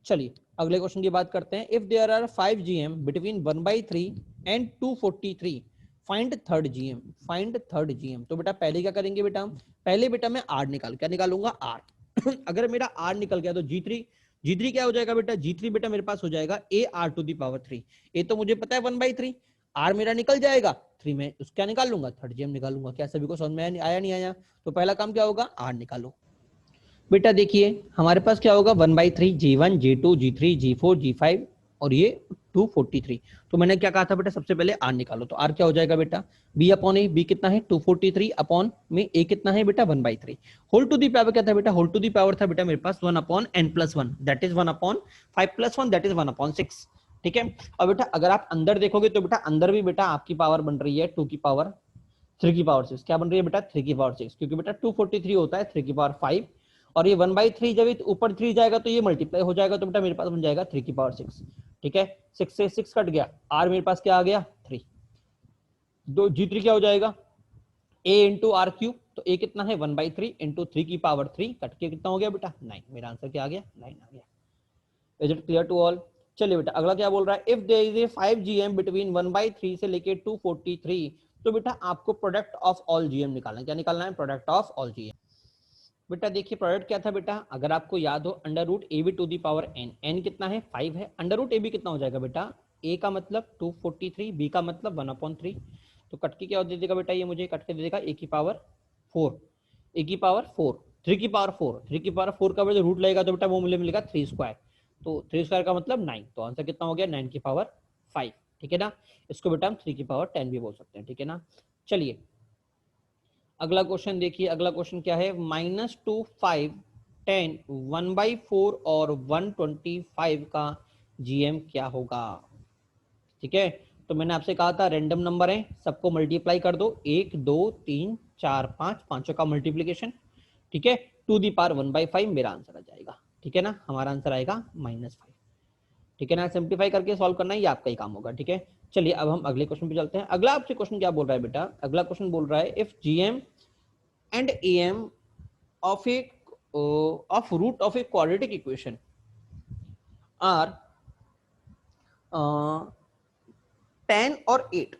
A: चलिए अगले क्वेश्चन की बात करते हैं। If there are 5 GM between 1/3 and 243, find third GM, find third GM। तो बेटा पहले क्या करेंगे बेटा हम, पहले बेटा मैं R क्या निकालूंगा, R अगर मेरा R निकल गया तो G3 क्या हो जाएगा बेटा, G3 बेटा मेरे पास हो जाएगा AR टू दी पावर 3, ये तो मुझे पता है 1/3, R मेरा निकल जाएगा 3 में, उसका निकाल लूंगा, थर्ड GM निकालूंगा। क्या सभी को समझ में आया नहीं आया। तो पहला काम क्या होगा, R निकालो। बेटा देखिए हमारे पास क्या होगा, 1/3 G1 G2 G3 G4 G5 और ये 243। तो मैंने क्या कहा था बेटा, सबसे पहले R निकालो, तो R क्या हो जाएगा बेटा, B अपॉन ए, B कितना है 243 अपॉन में A कितना है बेटा 1/3, होल टू दी पावर क्या था बेटा, होल टू दी पावर था बेटा मेरे पास 1/n+1, that is 1/5+1, that is 1/6, ठीक है। और बेटा अगर आप अंदर देखोगे तो बेटा अंदर भी बेटा आपकी पावर बन रही है 2 की पावर 3 की पावर 6, क्या बन रही है बेटा 3 की पावर 6, क्योंकि बेटा 243 होता है 3 की पावर 5 और ये 1/3 जब ये ऊपर 3 जाएगा तो ये मल्टीप्लाई हो जाएगा, तो बेटा मेरे पास बन जाएगा 3 की पावर 6। ठीक है, 6 से 6 कट गया, r मेरे पास क्या आ गया 3, दो g3 क्या हो जाएगा a इंटू आर क्यूब, तो a कितना है 1/3 इंटू 3 की पावर 3 कट के कितना हो गया बेटा 9। मेरा आंसर क्या आ गया 9 आ गया। Is it clear to all? चलिए बेटा अगला क्या बोल रहा है, if there is a 5 GM between 1/3 से लेके 243, तो बेटा आपको प्रोडक्ट ऑफ ऑल GM निकालना है। क्या निकालना है? Product of all GM। बेटा देखिए प्रोडक्ट क्या था बेटा, अगर आपको याद हो under root A B to the power N, N कितना है 5 है, अंडर रूट ए बी कितना हो जाएगा बेटा, ए का मतलब 243, बी का मतलब 1/3, तो कट के क्या दे देगा बेटा, ये मुझे कट के दे देगा ए की पावर 4, ए की पावर 4, 3 की पावर 4, 3 की पावर 4 का जो रूट लगेगा तो बेटा वो मुझे मिलेगा 3 स्क्वायर, तो 3 स्क्वायर का मतलब 9, तो आंसर कितना हो गया 9 की पावर 5। ठीक है ना, इसको बेटा हम 3 की पावर 10 भी बोल सकते हैं। ठीक है ना, चलिए अगला क्वेश्चन देखिए, अगला क्वेश्चन क्या है, -2 5 10 1/4 और 125 का GM क्या होगा। ठीक है, तो मैंने आपसे कहा था रैंडम नंबर है, सबको मल्टीप्लाई कर दो, 1 2 3 4 5, पांचों का मल्टीप्लीकेशन। ठीक है, टू दी पावर 1/5 मेरा आंसर आ जाएगा। ठीक है ना, हमारा आंसर आएगा -5। ठीक है ना, सिंप्लीफाई करके सॉल्व करना ही आपका ही काम होगा। ठीक है, चलिए अब हम अगले क्वेश्चन पे चलते हैं। अगला आपसे क्वेश्चन क्या बोल रहा है बेटा, अगला क्वेश्चन बोल रहा है if GM and AM of a of root of a quadratic equation are 10 और 8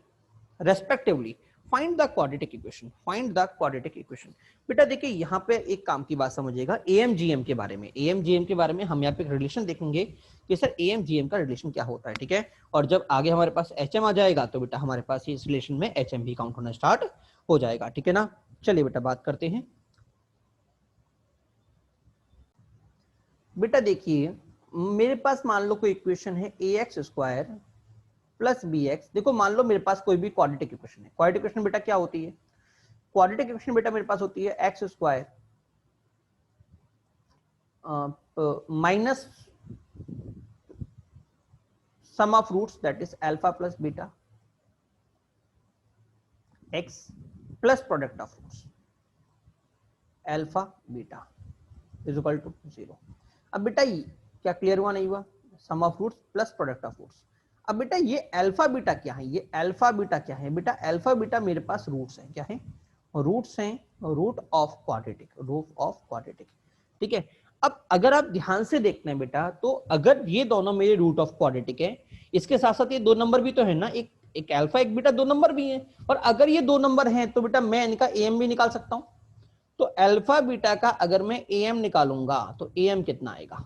A: respectively, find the quadratic equation, find the quadratic equation। बेटा देखिए यहाँ पे एक काम की बात समझिएगा, AMGM के बारे में, AMGM के बारे में हम यहाँ पे रिलेशन देखेंगे कि सर AMGM का रिलेशन क्या होता है। ठीक है, और जब आगे हमारे पास HM आ जाएगा तो बेटा हमारे पास इस रिलेशन में HM भी काउंट होना स्टार्ट हो जाएगा। ठीक है ना, चलिए बेटा बात करते हैं। बेटा देखिए मेरे पास मान लो कोई इक्वेशन है ax² प्लस bx। देखो मान लो मेरे पास कोई भी क्वाड्रेटिक इक्वेशन है, क्वाड्रेटिक इक्वेशन बेटा क्या होती है, क्वाड्रेटिक इक्वेशन बेटा मेरे पास होती है x² minus sum of roots that is alpha plus beta x plus product of roots alpha beta is equal to 0। अब बेटा क्या क्लियर हुआ नहीं हुआ, sum of roots plus product of roots. अब बेटा ये अल्फा बीटा क्या है, ये अल्फा बीटा क्या है बेटा, अल्फा बीटा मेरे पास रूट्स हैं, क्या है रूट्स हैं, root of quadratic, root of quadratic. ठीक है, अब अगर आप ध्यान से देखते हैं बेटा, तो अगर ये दोनों मेरे रूट ऑफ क्वाड्रेटिक है, इसके साथ साथ ये दो नंबर भी तो है ना, एक अल्फा एक बीटा, दो नंबर भी है, और अगर ये दो नंबर हैं तो बेटा मैं इनका एम भी निकाल सकता हूं। तो अल्फा बीटा का अगर मैं एम निकालूंगा तो एम कितना आएगा,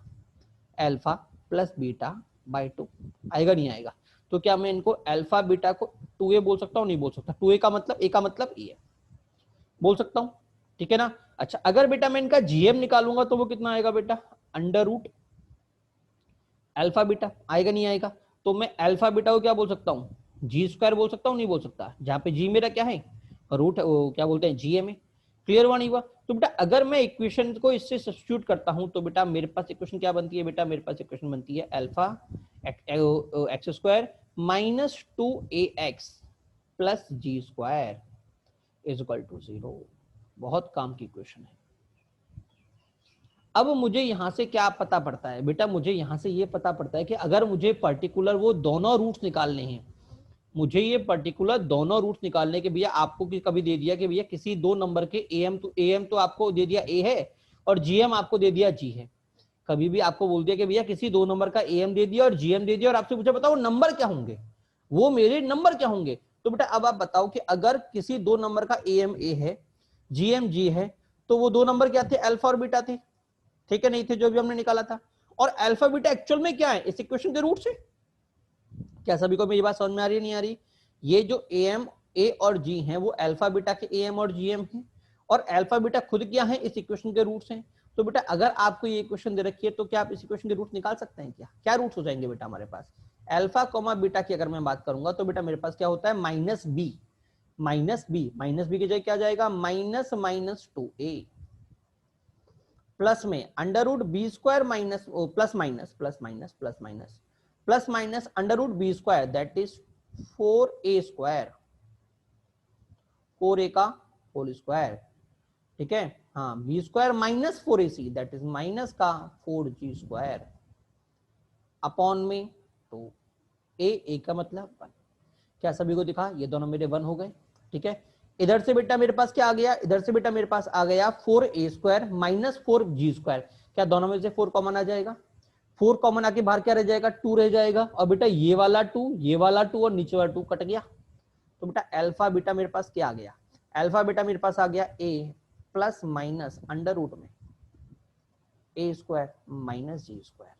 A: अल्फा प्लस बीटा बाई 2 आएगा, नहीं आएगा। तो क्या मैं इनको अल्फा बीटा को 2a बोल सकता हूँ, नहीं बोल सकता, 2a का मतलब a का मतलब e है, बोल सकता हूँ। ठीक है ना, अच्छा अगर बेटा मैं इनका जीएम निकालूंगा तो वो कितना आएगा बेटा, अंडर रूट अल्फा बीटा आएगा, नहीं आएगा। तो मैं अल्फा बीटा को क्या बोल सकता हूँ, g² बोल सकता हूँ, नहीं बोल सकता, जहां पे g मेरा क्या है रूट, क्या बोलते हैं जीएम है। क्लियर हुआ नहीं हुआ? तो बेटा अगर मैं इक्वेशन को इससे सब्स्टिट्यूट करता हूं तो बेटा मेरे पास इक्वेशन क्या बनती है बेटा, मेरे पास इक्वेशन बनती है alpha x² minus 2ax plus g² is equal to 0। बहुत काम की इक्वेशन है। अब मुझे यहां से क्या पता पड़ता है बेटा, मुझे यहां से ये पता पड़ता है कि अगर मुझे पर्टिकुलर वो दोनों रूट्स निकालने हैं, मुझे ये पर्टिकुलर दोनों रूट्स निकालने के, भैया आपको कभी दे दिया कि भैया किसी दो नंबर के एम तो आपको दे दिया ए है और जीएम आपको दे दिया जी है। कभी भी आपको बोल दिया कि भैया किसी दो नंबर का एम दे दिया और जीएम दे दिया और आपसे पूछा बताओ नंबर क्या होंगे, वो मेरे नंबर क्या होंगे। तो बेटा अब आप बताओ कि अगर किसी दो नंबर का एम ए है, जीएम जी है, तो वो दो नंबर क्या थे, अल्फा और बीटा थे। ठीक है, नहीं थे जो भी हमने निकाला था। और अल्फा बीटा एक्चुअल में क्या है, इस इक्वेशन के रूट से। क्या सभी को मेरी बात समझ में आ रही है, नहीं आ रही? ये जो एम ए और जी हैं वो अल्फा बीटा के एम और जीएम हैं, और अल्फा बीटा खुद क्या है, इस इक्वेशन के रूट्स हैं। तो बेटा अगर आपको ये इक्वेशन दे रखी है तो क्या आप इस इक्वेशन के रूट्स निकाल सकते हैं, क्या क्या रूट्स हो जाएंगे बेटा हमारे पास। अल्फा कोमा बीटा की अगर मैं बात करूंगा तो बेटा मेरे पास क्या होता है माइनस बी, माइनस बी की जगह क्या जाएगा माइनस माइनस 2a प्लस में अंडर रूट बी² minus plus minus plus minus plus minus plus minus under root b² that is 4a² 4a का होल स्क्वायर। ठीक है, हाँ b square minus 4ac that is minus का 4g square upon में two a का मतलब 1। क्या सभी को दिखा, ये दोनों मेरे 1 हो गए। ठीक है, इधर से बेटा मेरे पास क्या आ गया, इधर से बेटा मेरे पास आ गया 4a square minus 4g square. क्या दोनों में से 4 कॉमन आ जाएगा, 4 कॉमन आके बाहर क्या रह जाएगा, 2 रह जाएगा। और बेटा ये वाला 2, ये वाला 2 और नीचे वाला 2 कट गया। तो बेटा अल्फा बेटा मेरे पास क्या आ गया, अल्फा बेटा मेरे पास आ गया a plus minus under root में a square minus ji square.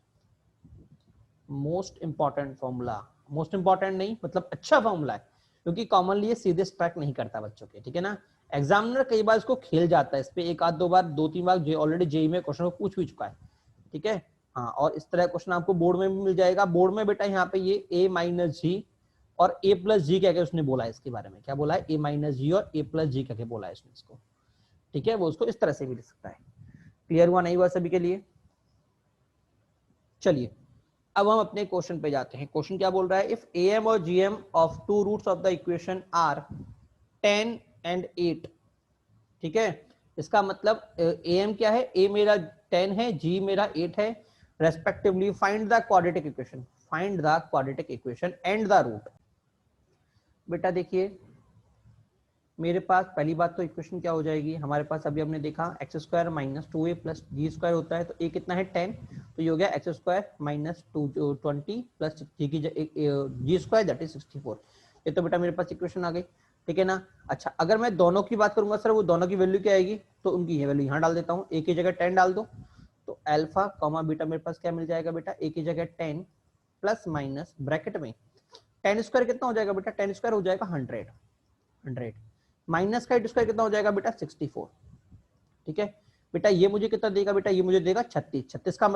A: Most important formula, most important नहीं मतलब अच्छा फॉर्मूला है, क्योंकि कॉमनली ये सीधे स्ट्राइक नहीं करता बच्चों के। ठीक है ना, एग्जामिनर कई बार इसको खेल जाता है, इस पे एक आध दो बार, 2-3 बार ऑलरेडी जेई में क्वेश्चन को पूछ भी चुका है। ठीक है, हाँ, और इस तरह क्वेश्चन आपको बोर्ड में भी मिल जाएगा। बोर्ड में बेटा यहाँ पे ये a माइनस जी और a प्लस जी क्या क्या उसने बोला है इसके बारे में, क्या बोला है, a माइनस जी और a प्लस जी क्या क्या बोला है इसने इसको। ठीक है, वो उसको इस तरह से भी लिख सकता है। क्लियर हुआ नहीं हुआ सभी के लिए? चलिए अब हम अपने क्वेश्चन पे जाते हैं। क्वेश्चन क्या बोल रहा है, इफ am और gm of two roots of the equation are 10 and 8। ठीक है, इसका मतलब am क्या है, a मेरा 10 है, g मेरा 8 है respectively. Find the quadratic equation, find the quadratic equation and the root. बेटा देखिए मेरे पास पहली बात तो इक्वेशन क्या हो जाएगी, हमारे पास अभी हमने देखा x square minus 2a plus जी स्क्वायर होता है, तो a कितना है 10, तो ये हो गया X square minus 20 plus ji square that is 64। ये तो बेटा मेरे पास इक्वेशन आ गई। ठीक है ना, अच्छा अगर मैं दोनों की बात करूंगा सर, वो दोनों की वैल्यू क्या आएगी, तो उनकी ये वैल्यू यहाँ डाल देता हूँ, a की जगह 10 डाल दो, तो अल्फा कॉमा बीटा मेरे पास क्या मिल जाएगा बेटा, a की जगह 10 प्लस माइनस ब्रैकेट में 10 स्क्वायर कितना हो जाएगा बेटा, 10 स्क्वायर हो जाएगा 100 माइनस का 8 स्क्वायर कितना हो जाएगा बेटा 64। ठीक है बेटा, ये मुझे कितना देगा बेटा, ये मुझे देगा 36। 36 का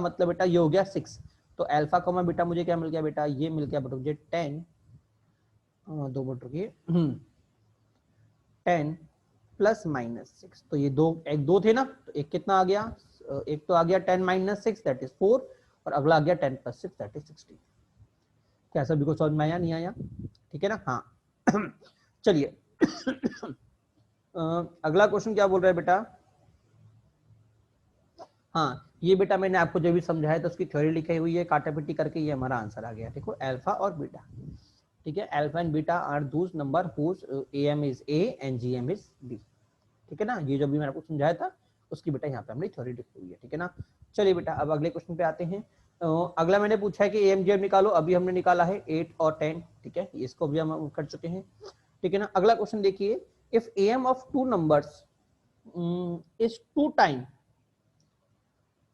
A: मतलब बेटा ये हो गया 6। तो अल्फा कॉमा बेटा मुझे क्या मिल गया बेटा, ये मिल गया बेटा मुझे 10 दो बट रुकिए 10 प्लस माइनस 6। तो ये दो, एक दो थे ना, तो एक कितना आ गया, एक तो आ गया 10 माइनस 6 दैट इज 4, और अगला आ गया 10 प्लस 6 दैट इज 16। क्या सभी को समझ में आया, नहीं आया? ठीक है ना, हाँ चलिए अगला क्वेश्चन क्या बोल रहा है बेटा, हाँ ये बेटा मैंने आपको जो भी समझाया था उसकी थ्योरी लिखी हुई है, काटा पिट्टी करके ये हमारा आंसर आ गया। देखो अल्फा और बीटा, ठीक है, alpha and beta are those number whose am is a and gm is b। ठीक है ना, ये जो भी मैंने आपको समझाया था उसकी बेटा यहाँ पे हमने थ्योरी लिखी हुई है। ठीक है ना, चलिए बेटा अब अगले क्वेश्चन पे आते हैं। अगला मैंने पूछा है कि am gm निकालो, अभी हमने निकाला है 8 और 10। ठीक है, इसको भी हम कर चुके हैं। ठीक है ना, अगला क्वेश्चन देखिए, if am of two numbers is 2 time,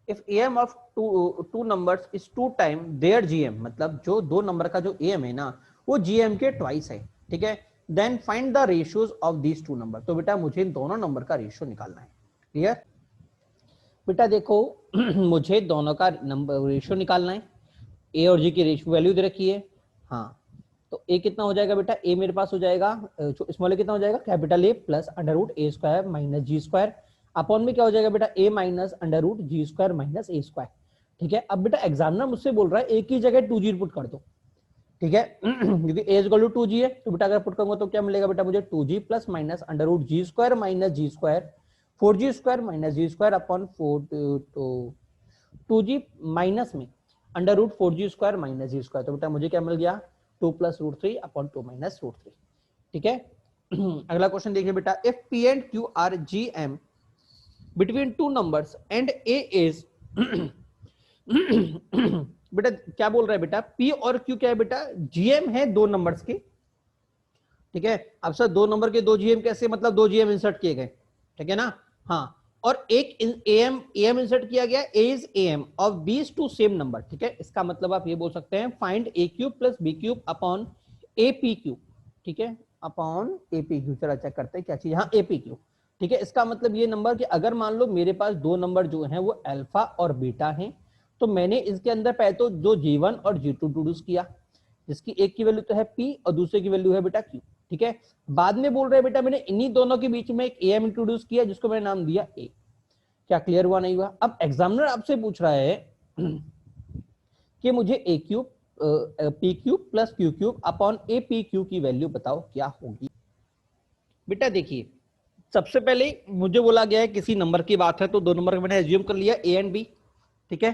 A: if am of two numbers is 2 time their gm, मतलब जो दो नंबर का जो am है ना वो gm के ट्वाइस है। ठीक है, then find the ratios of these two number. तो बेटा मुझे इन दोनों नंबर का रेशियो निकालना है। क्लियर बेटा, देखो मुझे दोनों का नंबर रेशियो निकालना है। a और g की रेशियो वैल्यू दे रखी है, हाँ, तो a कितना हो जाएगा बेटा, a मेरे पास हो जाएगा स्मॉल a कितना हो जाएगा, capital A plus under root a square minus ji square upon में क्या हो जाएगा बेटा, a minus under root ji square minus a square. ठीक है, अब बेटा एग्जामिनर मुझसे बोल रहा है a की जगह 2g पुट कर दो। ठीक है क्योंकि a इक्वल टू 2g है, तो बेटा अगर पुट करूंगा तो क्या मिलेगा बेटा मुझे, 2g plus minus under root जी स्क्वायर माइनस जी स्क्वायर 4g स्क्वायर माइनस जी स्क्वायर अपॉन 2g माइनस में under root 4g square minus जी स्क्वायर। तो बेटा मुझे क्या मिल गया, 2 plus root 3 upon 2 minus root 3। ठीक है अगला क्वेश्चन देखिए बेटा, if p and q are gm between two numbers and a is बेटा क्या बोल रहा है बेटा, p और q क्या है बेटा, gm है दो नंबर्स के। ठीक है, अब सर दो नंबर के दो gm कैसे, मतलब दो gm इंसर्ट किए गए। ठीक है ना, हाँ, और एक am इंसर्ट किया गया, a is am of these two same number। ठीक है, इसका मतलब आप ये बोल सकते हैं find a cube plus b cube upon a p cube. ठीक है, अपॉन a p क्यूब, चलो चेक करते हैं क्या चीज, हाँ a p क्यूब। ठीक है, इसका मतलब ये नंबर कि अगर मान लो मेरे पास दो नंबर जो हैं वो अल्फा और बीटा हैं, तो मैंने इसके अंदर पहले तो जो g1 और g2 इंट्रोड्यूस किया, जिसकी एक की वैल्यू तो है p और दूसरे की वैल्यू है बेटा q। ठीक है, बाद में बोल रहे हैं बेटा मैंने इन्हीं दोनों के बीच में एक am इंट्रोड्यूस किया जिसको मैंने नाम दिया a। क्या क्लियर हुआ नहीं हुआ? अब एग्जामिनर आपसे पूछ रहा है कि मुझे a cube p cube plus q cube upon a p Q की वैल्यू बताओ क्या होगी। बेटा देखिए सबसे पहले मुझे बोला गया है किसी नंबर की बात है, तो दो नंबर का मैंने एज्यूम कर लिया ए एंड बी, ठीक है,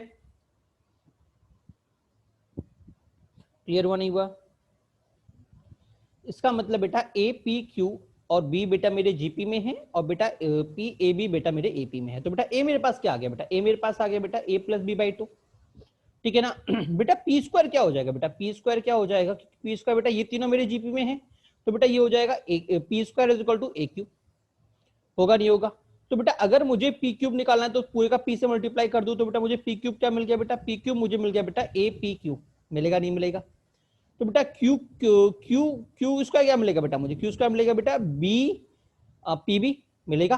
A: क्लियर हुआ नहीं हुआ? इसका मतलब बेटा ए पी क्यू और बी बेटा मेरे जीपी में है, और बेटा पी ए बी बेटा मेरे एपी में है। तो बेटा ए मेरे पास क्या आ गया, बेटा ए मेरे पास आ गया बेटा ए प्लस बी बाई टू, ठीक है ना। बेटा पी स्क्वायर क्या हो जाएगा, बेटा पी स्क्वायर क्या हो जाएगा, पी स्क्वायर बेटा ये तीनों मेरे जीपी में है, तो बेटा ये हो जाएगा P square is equal to A cube, होगा नहीं होगा? तो बेटा अगर मुझे पी क्यूब निकालना है तो पूरे का पी से मल्टीप्लाई कर दूं, तो बेटा मुझे पी क्यूब क्या मिल गया, बेटा पी क्यूब मुझे मिल गया बेटा ए पी क्यूब, मिलेगा नहीं मिलेगा? तो बेटा क्यू क्यू क्यू क्यू इसका क्या मिलेगा बेटा, मुझे क्यू इसका मिलेगा बेटा बी पी बी, मिलेगा?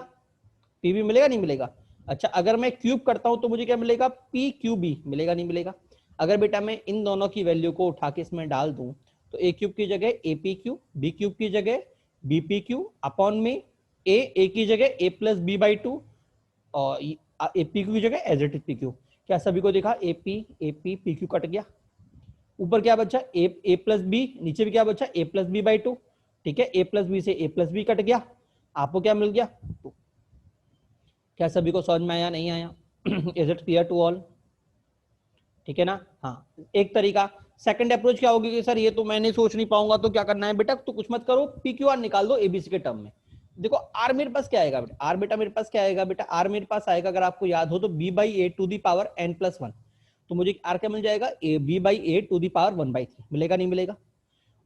A: पी बी मिलेगा नहीं मिलेगा? अच्छा अगर मैं क्यूब करता हूं तो मुझे क्या मिलेगा, पी क्यू बी, मिलेगा नहीं मिलेगा? अगर बेटा मैं इन दोनों की वैल्यू को उठा के इसमें डाल दूं, तो ए क्यूब की जगह A P Q, B cube की जगह बी पी क्यू, अपॉन में ए की जगह A plus B by two, और ए पी क्यू की जगह as it is P Q. क्या सभी को देखा, A P P Q cut गया, ऊपर क्या बचा ए प्लस बी, नीचे भी क्या बचा ए प्लस बी बाई टू, ठीक है, ए प्लस बी से ए प्लस बी कट गया, आपको क्या मिल गया 2। क्या सभी को समझ में आया नहीं आया? Is it clear to all? ठीक है ना। हाँ, एक तरीका। सेकंड अप्रोच क्या होगी कि सर ये तो मैं नहीं सोच नहीं पाऊंगा, तो क्या करना है बेटा, तो कुछ मत करो, पी क्यू आर निकाल दो एबीसी के टर्म में। देखो आर मेरे पास क्या आएगा बेटा, आर बेटा मेरे पास क्या आएगा बेटा, आर मेरे पास आएगा अगर आपको याद हो तो B by A to the power N plus one, तो मुझे आर क्या मिल जाएगा, A B by A to the power one by three, मिलेगा नहीं मिलेगा?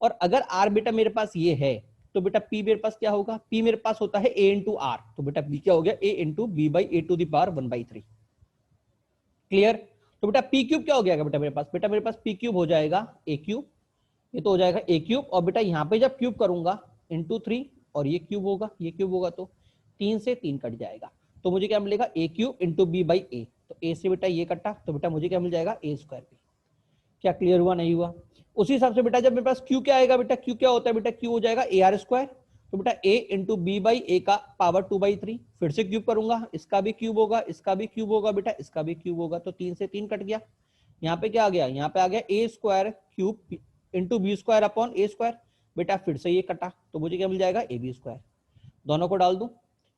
A: और अगर आर बेटा मेरे पास ये है, तो बेटा पी मेरे पास क्या होगा, पी मेरे पास होता है ए इंटू आर, तो बेटा पी क्या हो गया, a into b by A to the power one by three, clear? तो बेटा पी क्यूब क्या हो गया बेटा मेरे पास पी क्यूब हो जाएगा ए क्यूब, ये तो हो जाएगा ए क्यूब, और बेटा यहाँ पे जब क्यूब करूंगा इंटू थ्री, और ये क्यूब होगा तो 3 से 3 कट जाएगा, तो मुझे क्या मिलेगा ए क्यूब इंटू बी बाई ए, तो ए से बेटा ये कटा, तो बेटा मुझे क्या मिल जाएगा ए स्क्वायर बी। क्या क्लियर हुआ नहीं हुआ? उसी हिसाब से बेटा जब मेरे पास क्यू क्या आएगा बेटा, क्यू क्या होता है बेटा, क्यू हो जाएगा ए आर स्क्वायर, तो बेटा ए इंटू बी बाई ए का पावर 2/3, फिर से क्यूब करूंगा, इसका भी क्यूब होगा, इसका भी क्यूब होगा बेटा, इसका भी क्यूब होगा, तो 3 से 3 कट गया। यहाँ पे क्या आ गया, यहाँ पे आ गया a square cube into b square upon a square, बेटा फिर से ये कटा, तो मुझे क्या मिल जाएगा ए बी स्क्वायर। दोनों को डाल दूं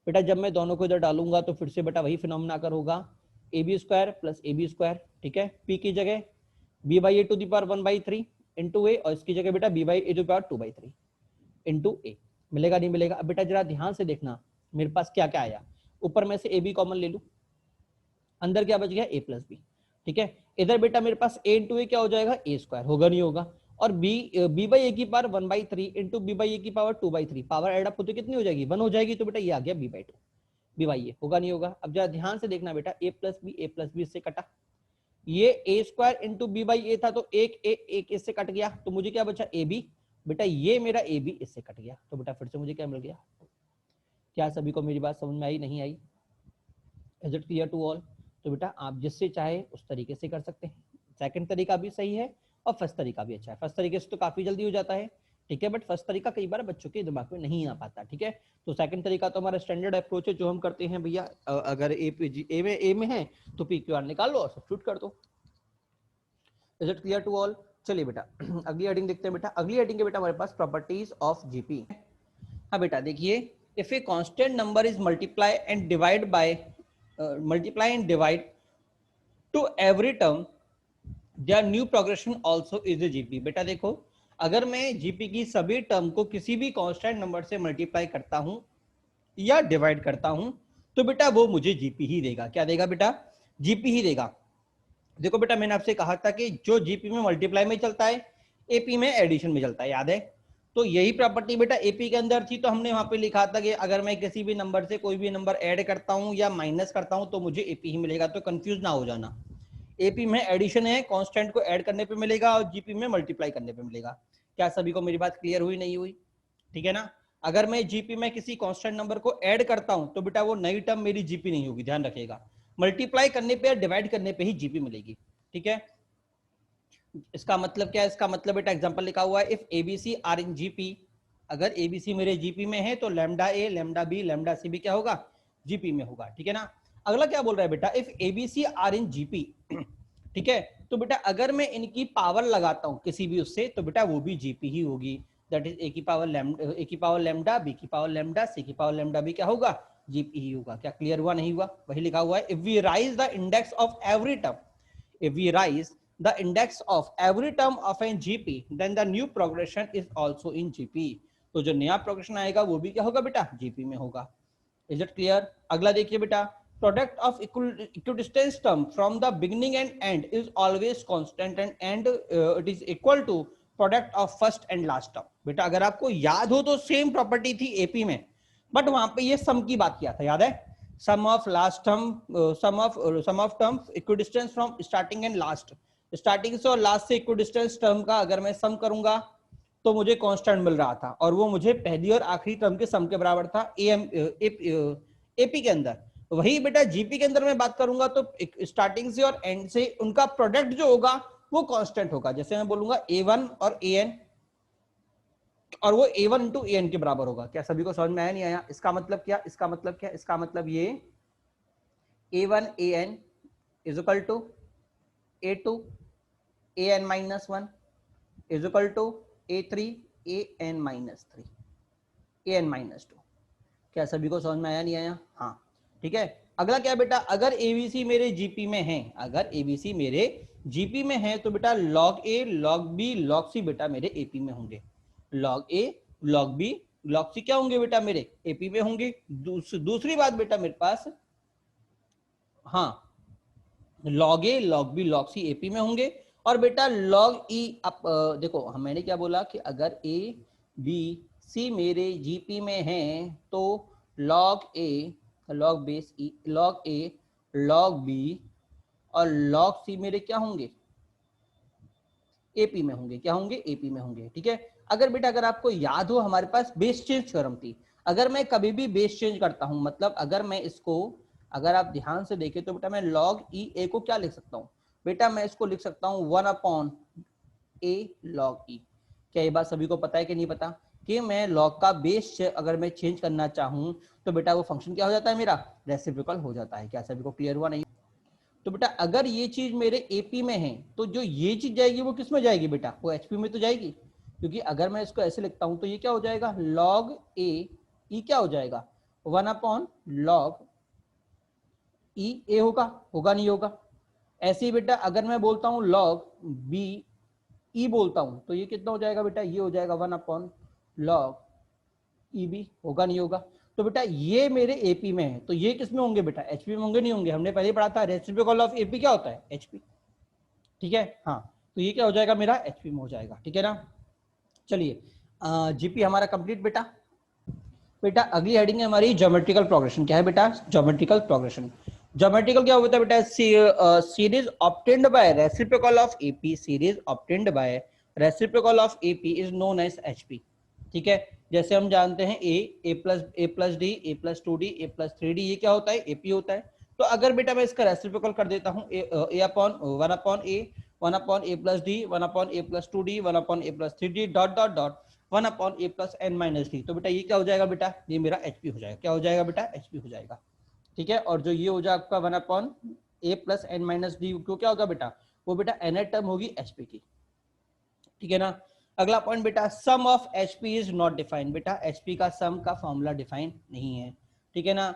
A: बेटा, जब मैं दोनों को इधर डालूंगा तो फिर से बेटा वही फिनोमेना आकर होगा, a b square plus a b square, ठीक है, पी की जगह b by A to the power one by three into a, और इसकी जगह बेटा b by A to the power two by three into a, मिलेगा नहीं मिलेगा? अब बेटा जरा ध्यान से देखना मेरे पास क्या क्या आया, ऊपर में से ए बी कॉमन ले लूं, अंदर क्या बच गया ए प्लस बी, ठीक है, इधर बेटा मेरे पास ए इंटू ए क्या हो जाएगा ए स्क्वायर, होगा नहीं होगा? और बी बाई ए की power one by three into b by a की power two by three, power add up होते कितनी हो जाएगी, वन हो जाएगी, तो बेटा ये आ गया b by two, b by a, होगा नहीं होगा? अब जरा ध्यान से देखना बेटा, ए प्लस बी इससे कटा, ये ए स्क्वायर इंटू बी बाई ए था, तो एक इससे कट गया, तो मुझे क्या बचा ए बी, बेटा ये मेरा ए बी इससे कट गया, तो बेटा फिर से मुझे क्या मिल गया? क्या सभी को मेरी बात समझ में आई नहीं आई? Is it clear to all? तो बेटा आप जिससे चाहे उस तरीके से कर सकते हैं, सेकंड तरीका भी सही है और फर्स्ट तरीका भी अच्छा है। फर्स्ट तरीके से तो काफी जल्दी हो जाता है, ठीक है, बट फर्स्ट तरीका कई बार बच्चों के दिमाग में नहीं आ पाता, ठीक है। तो सेकंड तरीका तो हमारा स्टैंडर्ड अप्रोच है जो हम करते हैं भैया, अगर ए में है तो पी क्यू आर निकाल लो और सब्स्टिट्यूट कर दो। Is it clear to all? चलिए बेटा अगली हेडिंग देखते हैं बेटा। अगली हेडिंग है बेटा हमारे पास प्रॉपर्टीज ऑफ जीपी। हाँ बेटा देखिए, if a constant number is multiply and divide two every term, their new progression also is a GP. बेटा देखो, अगर मैं जीपी की सभी टर्म को किसी भी कांस्टेंट नंबर से मल्टीप्लाई करता हूं या डिवाइड करता हूं, तो बेटा वो मुझे जीपी ही देगा। क्या देगा बेटा? जीपी ही देगा। देखो बेटा मैंने आपसे कहा था कि जो जीपी में मल्टीप्लाई में चलता है, एपी में एडिशन में चलता है, याद है? तो यही प्रॉपर्टी बेटा एपी के अंदर थी, तो हमने वहां पे लिखा था कि अगर मैं किसी भी नंबर से कोई भी नंबर ऐड करता हूं या माइनस करता हूं तो मुझे एपी ही मिलेगा, तो कंफ्यूज ना हो जाना। एपी में एडिशन है, कांस्टेंट को ऐड करने पे मिलेगा, और जीपी में मल्टीप्लाई करने पे मिलेगा। क्या सभी को मेरी बात क्लियर हुई नहीं हुई? ठीक है ना। अगर मैं जीपी में किसी कांस्टेंट नंबर को ऐड करता हूं तो बेटा वो नई टर्म मेरी जीपी नहीं होगी, ध्यान रखिएगा। मल्टीप्लाई करने पे या डिवाइड करने पे ही जीपी मिलेगी, ठीक है। इसका मतलब क्या है? इसका मतलब बेटा एग्जांपल लिखा हुआ है, if ABC are in GP, अगर एबीसी मेरे जीपी में है तो lambda A lambda B lambda C भी क्या होगा? जीपी में होगा, ठीक है ना। अगला क्या बोल रहा है बेटा, if ABC are in GP, ठीक है, तो बेटा अगर मैं इनकी पावर लगाता हूं किसी भी उससे तो बेटा वो भी जीपी ही होगी। दैट इज ए की पावर लैम्डा बी की पावर लैम्डा सी की पावर लैम्डा बी क्या होगा, जीपी ही होगा। क्या क्लियर हुआ, नहीं हुआ? वही लिखा हुआ है, if we rise the index of every term, if we rise the index of every term of an GP, then the new progression is also in GP। तो जो नया प्रोग्रेशन आएगा वो भी क्या होगा बेटा, जीपी में होगा। Is it clear? अगला देखिए बेटा, product of equidistance term from the beginning and end is always constant and it is equal to product of first and last term. बेटा अगर आपको याद हो तो सेम प्रॉपर्टी थी एपी में, बट वहां पे ये सम की बात किया था, याद है? Sum of last term, sum of term equidistance from starting and last, starting से और लास्ट से इक्विडिस्टेंस टर्म का अगर मैं सम करूंगा तो मुझे कांस्टेंट मिल रहा था, और वो मुझे पहली और आखिरी टर्म के सम के बराबर था एपी के अंदर। वही बेटा जीपी के अंदर मैं बात करूंगा तो स्टार्टिंग से और एंड से उनका प्रोडक्ट जो होगा वो कांस्टेंट होगा। जैसे मैं बोलूंगा a1 और an, और वो a1 इंटू an के बराबर होगा। क्या सभी को समझ में आया, नहीं आया? इसका मतलब क्या, इसका मतलब क्या, इसका मतलब ये a1 an is equal to a2 an minus 1 is equal to a3 an minus 3 an minus 2। क्या सभी को समझ में आया, नहीं आया? हाँ ठीक है। अगला क्या बेटा, अगर एबीसी मेरे जीपी में है, अगर एबीसी मेरे जीपी में है तो बेटा लॉग ए लॉग बी लॉग सी बेटा मेरे एपी में होंगे। लॉग ए लॉग बी लॉग सी क्या होंगे बेटा, मेरे एपी में होंगे। दूसरी बात बेटा मेरे पास, हाँ लॉग ए log B log c AP में होंगे। और बेटा लॉग ई, अब देखो मैंने क्या बोला कि अगर ए बी सी मेरे जीपी में है तो लॉग ए लॉग बेस ई लॉग ए लॉग बी और लॉग सी मेरे क्या होंगे, एपी में होंगे। क्या होंगे, एपी में होंगे। ठीक है। अगर बेटा अगर आपको याद हो हमारे पास बेस चेंज थ्योरम थी, अगर मैं कभी भी बेस चेंज करता हूं, मतलब अगर मैं इसको, अगर आप ध्यान से देखें तो बेटा मैं लॉग ई ए को क्या लिख सकता हूं बेटा, मैं इसको लिख सकता हूं 1 अपॉन ए लॉग ई। क्या ये बात सभी को पता है कि नहीं पता कि मैं लॉग का बेस अगर मैं चेंज करना चाहूं तो बेटा वो फंक्शन क्या हो जाता है, मेरा रेसिप्रोकल हो जाता है। क्या सभी को क्लियर हुआ, नहीं? तो बेटा अगर ये चीज मेरे एपी में है तो जो ये चीज जाएगी वो किस में जाएगी बेटा, वो एचपी में तो जाएगी। क्योंकि अगर मैं इसको ऐसे लिखता हूं तो ये क्या हो जाएगा, लॉग ए ई क्या हो जाएगा 1 अपॉन लॉग ई ए होगा, होगा नहीं होगा? ऐसे ही बेटा अगर मैं बोलता हूं लॉग बी ई बोलता हूं तो ये कितना हो जाएगा बेटा, ये हो जाएगा 1 अपॉन लॉग ई बी, होगा नहीं होगा? तो बेटा ये मेरे एपी में है तो ये किस में होंगे बेटा, एचपी में होंगे, नहीं होंगे? हमने पहले पढ़ा था रेसिप्रोकल ऑफ एपी क्या होता है, एचपी। ठीक है, हाँ। तो ये क्या हो जाएगा मेरा, एचपी में हो जाएगा। ठीक है ना। चलिए जीपी हमारा कंप्लीट बेटा। बेटा अगली हेडिंग है हमारी ज्योमेट्रिकल प्रोग्रेशन। क्या है बेटा, ज्योमेट्रिकल प्रोग्रेशन। ज्योमेट्रिकल क्या होता है बेटा, series obtained by reciprocal of AP, series obtained by reciprocal of AP is known as HP. ठीक है। जैसे हम जानते हैं a plus d A plus 2d a plus 3d ये क्या होता है, एपी होता है। तो अगर बेटा मैं इसका रेसिप्रोकल कर देता हूँ a upon 1 upon a 1 upon a plus d 1 upon a plus 2d 1 upon a plus 3d dot dot dot 1 upon a plus n minus d, तो बेटा ये क्या हो जाएगा बेटा, ये मेरा एचपी हो जाएगा। क्या हो जाएगा बेटा, एचपी हो जाएगा। ठीक है। और जो ये हो जाएगा आपका 1 upon a plus n minus D को क्या होगा बेटा, वो बेटा एन टर्म होगी एचपी की। ठीक है ना। अगला पॉइंट बेटा, sum of HP is not defined. बेटा एचपी का सम का फॉर्मूला डिफाइन नहीं है। ठीक है ना।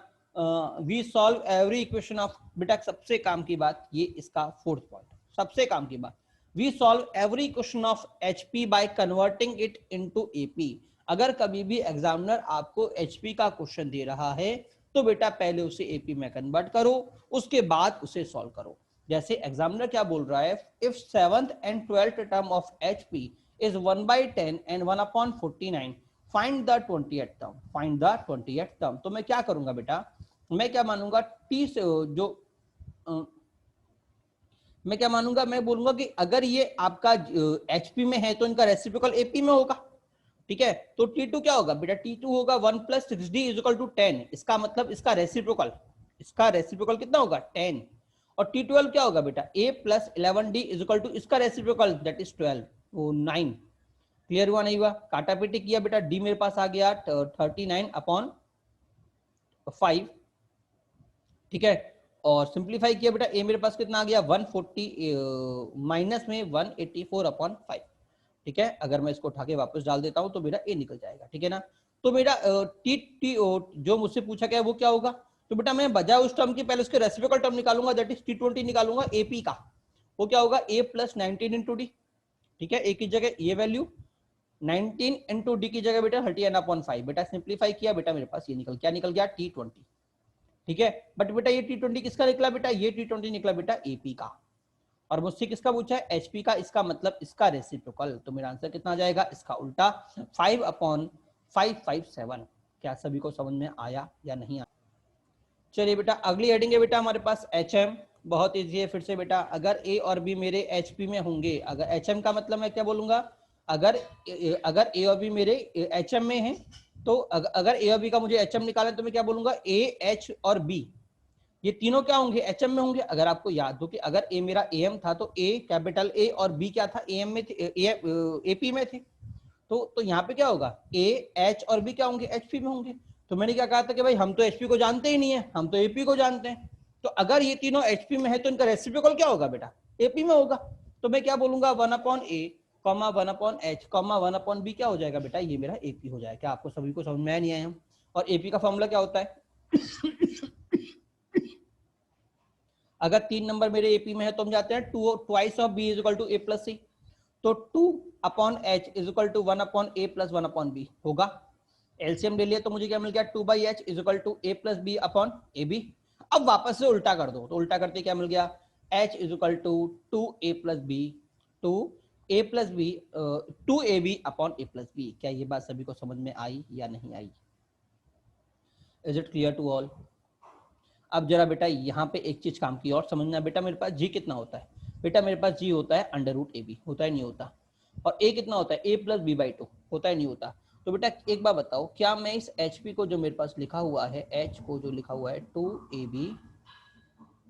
A: We solve every equation of, बेटा सबसे काम की बात ये इसका फोर्थ पॉइंट, सबसे काम की बात, we solve every equation of HP by converting it into AP. अगर कभी भी एग्जामिनर आपको एचपी का क्वेश्चन दे रहा है तो बेटा पहले उसे एपी में कन्वर्ट करो, उसके बाद उसे सॉल्व करो। जैसे एग्जामिनर क्या बोल रहा है, if 7th and 12th term of HP is 1/10 and 1/49, find the 20th term, find the 20th term। तो मैं क्या करूंगा बेटा, मैं क्या मानूंगा टी से जो मैं क्या मानूंगा, मैं बोलूंगा कि अगर ये आपका एचपी में है तो इनका रेसिप्रोकल एपी में होगा। ठीक है। तो T2 क्या होगा बेटा, T2 होगा 1 + 6d = 10। इसका मतलब इसका रेसिप्रोकल कितना होगा 10। और T12 क्या होगा बेटा, a + 11d = इसका रेसिप्रोकल दैट इज 12, वो 9। क्लियर हुआ, नहीं हुआ? काटा पीटी किया बेटा, d मेरे पास आ गया 39/5। ठीक है। और सिंप्लीफाई किया बेटा, a मेरे पास कितना आ गया 140 माइनस में 184/5। ठीक है, अगर मैं इसको उठा के वापस डाल देता हूं तो मेरा ए निकल जाएगा, ठीक है ना। तो मेरा टी टी जो मुझसे पूछा गया वो क्या होगा, तो बेटा मैं बजाय उस टर्म की पहले उसके रेसिप्रोकल टर्म निकालूंगा, दैट इज T20 निकालूंगा एपी का। वो क्या होगा, a प्लस 19 इंटू डी, ठीक है, ए की जगह ये वैल्यू 19 इंटू डी की जगह बेटा 39/5, बेटा सिंप्लीफाई किया, बेटा मेरे पास ये निकल गया T20, ठीक है। बट बेटा ये T20 किसका निकला बेटा, ये T20 निकला बेटा एपी का, और मुझसे किसका पूछा है, एचपी का, इसका मतलब इसका रेसिप्रोकल, तो मेरा आंसर कितना आ जाएगा, इसका उल्टा 5/557। क्या सभी को समझ में आया या नहीं आया। चलिए बेटा अगली हेडिंग है बेटा हमारे पास HM, बहुत इजी है। फिर से बेटा अगर ए और बी मेरे एचपी में होंगे, अगर HM का मतलब मैं क्या बोलूंगा, अगर ए और बी मेरे HM में है, तो अगर ए और बी का मुझे HM निकालना है तो मैं क्या बोलूंगा, ए एच और बी ये तीनों क्या होंगे, एचएम में होंगे। अगर आपको याद हो कि अगर ए मेरा एम था तो ए कैपिटल ए और बी क्या था, एएम में थे, एपी में थे। तो यहाँ पे क्या होगा, ए एच और बी क्या होंगे, एचपी में होंगे। तो मैंने क्या कहा था कि भाई हम तो एचपी को जानते ही नहीं है, हम तो एपी को जानते हैं। तो अगर ये तीनों एचपी में है तो इनका रेसिप्रोकल क्या होगा बेटा, एपी में होगा। तो मैं क्या बोलूंगा, 1/a, 1/h, 1/b क्या हो जाएगा बेटा, ये मेरा एपी हो जाएगा। क्या आपको सभी को समझ में आया नहीं आया। और एपी का फॉर्मूला क्या होता है, अगर 3 नंबर मेरे एपी में है तो हम जाते हैं 2 twice of b is equal to a plus c, तो 2/h is equal to 1/a plus 1/b होगा। एलसीएम ले लिया तो मुझे क्या मिल गया, 2/h is equal to a plus b upon A B. अब वापस से उल्टा कर दो, तो उल्टा करते क्या मिल गया, h is equal to 2a plus b, 2a plus b 2ab upon a plus b। क्या ये बात सभी को समझ में आई या नहीं आई, is it clear to all. अब जरा बेटा यहाँ पे एक चीज काम की और समझना, बेटा मेरे पास जी कितना होता है, बेटा मेरे पास जी होता है √ab, होता है नहीं होता। और ए कितना होता है, a प्लस b/2, होता है नहीं होता। तो बेटा एक बार बताओ, क्या मैं इस HP को जो मेरे पास लिखा हुआ है, H को जो लिखा हुआ है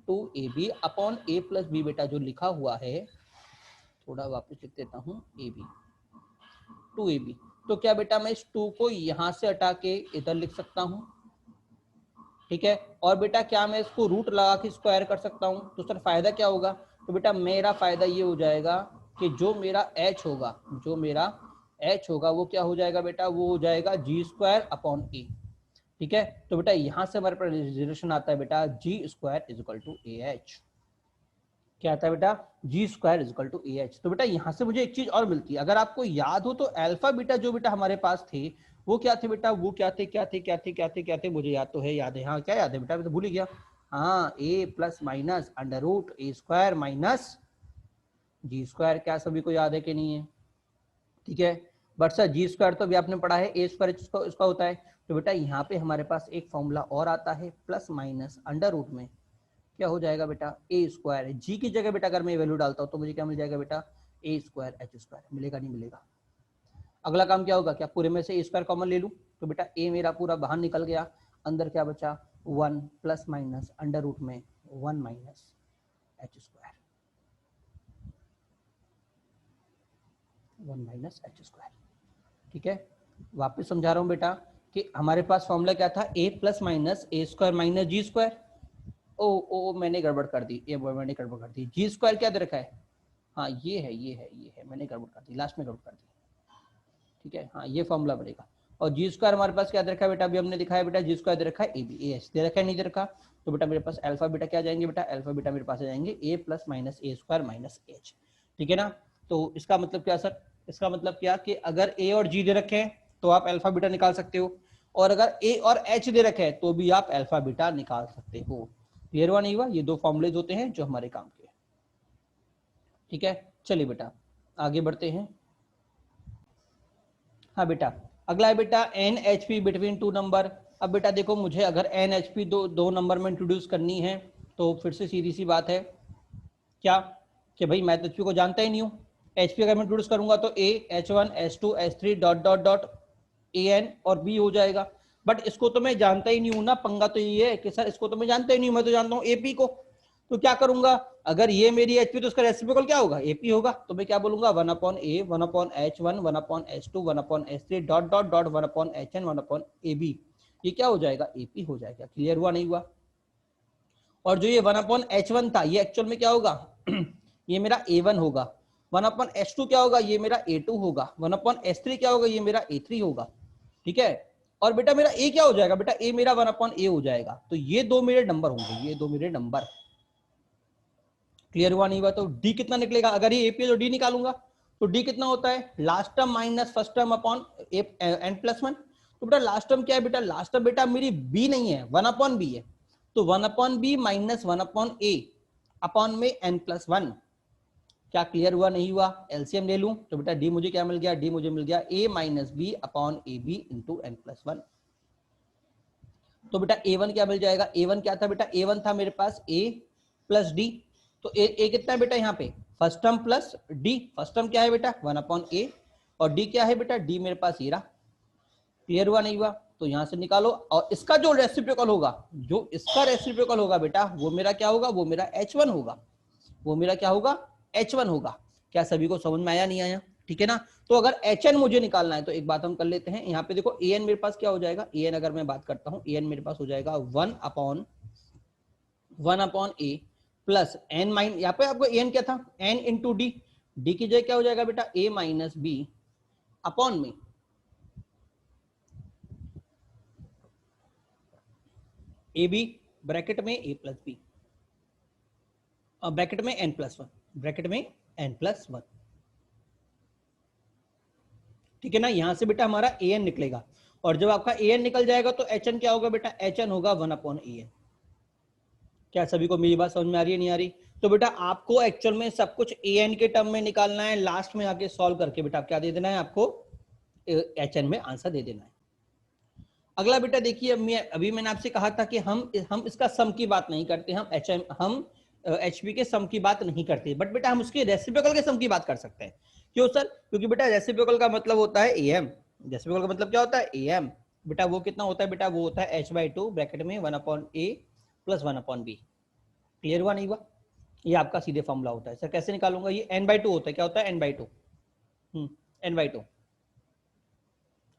A: 2ab upon a plus b बेटा जो लिखा हुआ है, थोड़ा वापस लिख देता हूँ, ab 2ab, तो क्या बेटा मैं इस 2 को यहाँ से हटा के इधर लिख सकता हूँ, ठीक है। और बेटा क्या मैं इसको रूट लगा के स्क्वायर कर सकता हूँ, तो सर फायदा क्या होगा, तो बेटा मेरा फायदा ये हो जाएगा कि जो मेरा h होगा, जो मेरा h होगा वो क्या हो जाएगा बेटा, वो हो जाएगा g² अपॉन a, ठीक है। तो बेटा यहाँ से हमारे पास रिलेशन आता है बेटा g² is equal to ah, क्या आता है बेटा, g² is equal to ah। तो बेटा यहाँ से मुझे एक चीज और मिलती है, अगर आपको याद हो तो अल्फा बीटा जो बेटा हमारे पास थे वो क्या थे बेटा, वो क्या थे, मुझे याद तो है, याद है, हाँ क्या याद है बेटा, मैं तो भूल ही गया, हाँ a plus minus √a² minus g²। क्या सभी को याद है कि नहीं है, ठीक है। बट सर g² तो भी आपने पढ़ा है, a² इसका होता है। तो बेटा यहाँ पे हमारे पास एक फॉर्मूला और आता है, प्लस माइनस अंडर रूट में क्या हो जाएगा बेटा, a², जी की जगह बेटा अगर मैं वैल्यू डालता हूँ तो मुझे क्या मिल जाएगा बेटा, a² h², मिलेगा नहीं मिलेगा। अगला काम क्या होगा, क्या पूरे में से a² कॉमन ले लूं, तो बेटा a मेरा पूरा बाहर निकल गया, अंदर क्या बचा 1 प्लस माइनस अंडर रूट में 1 माइनस h², 1 माइनस h², ठीक है। वापस समझा रहा हूं बेटा कि हमारे पास फॉर्मूला क्या था, a plus minus a² minus g²। ओ मैंने गड़बड़ कर दी, g² क्या दे रखा है, हाँ ये है, मैंने गड़बड़ कर दी, लास्ट में गड़बड़ कर दी, ठीक है। हाँ ये फॉर्मूला बनेगा। और g² हमारे पास क्या दे रखा है बेटा, अभी हमने दिखाया बेटा g² दे रखा है ab, ah दे रखा है नहीं दे रखा, तो बेटा मेरे पास अल्फा बीटा क्या आ जाएंगे बेटा, अल्फा बीटा मेरे पास आ जाएंगे a plus minus a² minus h, ठीक है ना। तो इसका मतलब क्या सर, इसका मतलब क्या कि अगर a और g दे रखे हैं तो आप अल्फा बीटा निकाल सकते हो, और अगर a और h दे रखे हैं तो भी आप अल्फा बीटा निकाल सकते हो। क्लियर हुआ नहीं हुआ, ये दो फॉर्मूलेज होते हैं जो हमारे काम के, ठीक है। चलिए बेटा आगे बढ़ते हैं। हाँ बेटा अगला है बेटा NHP बिटवीन 2 नंबर। अब बेटा देखो मुझे अगर NHP दो नंबर में इंट्रोड्यूस करनी है तो फिर से सीधी सी बात है क्या कि भाई मैं तो HP को जानता ही नहीं हूँ, HP अगर मैं इंट्रोड्यूस करूंगा तो A H1 H2 H3 dot dot dot AN और B हो जाएगा। बट इसको तो मैं जानता ही नहीं हूँ ना, पंगा तो ये है कि सर इसको तो मैं जानता ही नहीं हूँ, मैं तो जानता हूँ AP को। तो क्या करूंगा, अगर ये मेरी HP तो उसका रेसिप्रोकल क्या होगा, AP होगा। तो मैं क्या बोलूंगा 1/A 1/H1 1/H2 1/H3 dot dot dot 1/HN 1/AB, ये क्या हो जाएगा, AP हो जाएगा। क्लियर हुआ नहीं हुआ। और जो ये 1/H1 था ये एक्चुअल में क्या होगा ये मेरा A1 होगा, 1/S2 क्या होगा, ये मेरा A2 होगा, 1/S3 क्या होगा, ये मेरा A3 होगा, ठीक है। और बेटा मेरा A क्या हो जाएगा, बेटा A मेरा 1/A हो जाएगा। तो ये दो मेरे नंबर होंगे, ये दो मेरे नंबर। क्लियर हुआ नहीं हुआ? तो D कितना निकलेगा, अगर ये AP है तो D निकालूंगा, तो D कितना होता है, last term minus first term upon n+1। तो बेटा लास्ट टर्म क्या है, बेटा लास्ट टर्म बेटा मेरी B नहीं है, 1/B है, तो 1/B माइनस 1/A अपॉन में n+1। क्या क्लियर हुआ नहीं हुआ? एलसीएम ले लूं तो बेटा D मुझे क्या मिल गया, D मुझे मिल गया A minus B upon AB into n+1। तो बेटा A1 क्या मिल जाएगा, A1 क्या था बेटा, A1 था मेरे पास A प्लस D। तो A कितना है बेटा यहाँ पे, first term plus D, first term क्या है बेटा 1/A, और D क्या है बेटा, D मेरे पास ये रहा। क्लियर हुआ नहीं हुआ? तो यहां से निकालो, और इसका जो रेसिप्रोकल होगा, जो इसका रेसिप्रोकल होगा बेटा, वो मेरा क्या होगा, वो मेरा H1 होगा, वो मेरा क्या होगा, H1 होगा। क्या सभी को समझ में आया नहीं आया? ठीक है ना। तो अगर HN मुझे निकालना है तो एक बात हम कर लेते हैं, यहाँ पे देखो AN मेरे पास क्या हो जाएगा, AN अगर मैं बात करता हूँ, AN मेरे पास हो जाएगा 1/A प्लस n माइन, यहाँ पे आपको AN क्या था, n इंटू डी, डी की जगह क्या हो जाएगा बेटा A माइनस B अपॉन में AB ब्रैकेट में A प्लस B, ब्रैकेट में n+1, ब्रैकेट में n+1। ठीक है ना। यहां से बेटा हमारा AN निकलेगा, और जब आपका AN निकल जाएगा तो HN क्या होगा बेटा, HN होगा 1/AN। क्या सभी को मेरी बात समझ में आ रही है, नहीं आ रही? तो बेटा आपको एक्चुअल में सब कुछ AN के टर्म में निकालना है, लास्ट में आके सॉल्व करके बेटा क्या दे देना है आपको, HN में आंसर दे देना है। अगला बेटा देखिए, अभी मैंने आपसे कहा था कि हम इसका सम की बात नहीं करते, हम HP के सम की बात नहीं करते, बट बेटा हम उसके रेसिप्रोकल के सम की बात कर सकते हैं। क्यों सर? क्योंकि बेटा रेसिप्रोकल का मतलब होता है AM, रेसिप्रोकल का मतलब क्या होता है, AM। बेटा वो कितना होता है बेटा, वो होता है H/2 ब्रैकेट में 1/A प्लस 1/B। क्लियर हुआ नहीं हुआ? ये आपका सीधे फॉर्मूला होता है। सर कैसे निकालूंगा, ये n/2 होता है, क्या होता है n/2, n/2।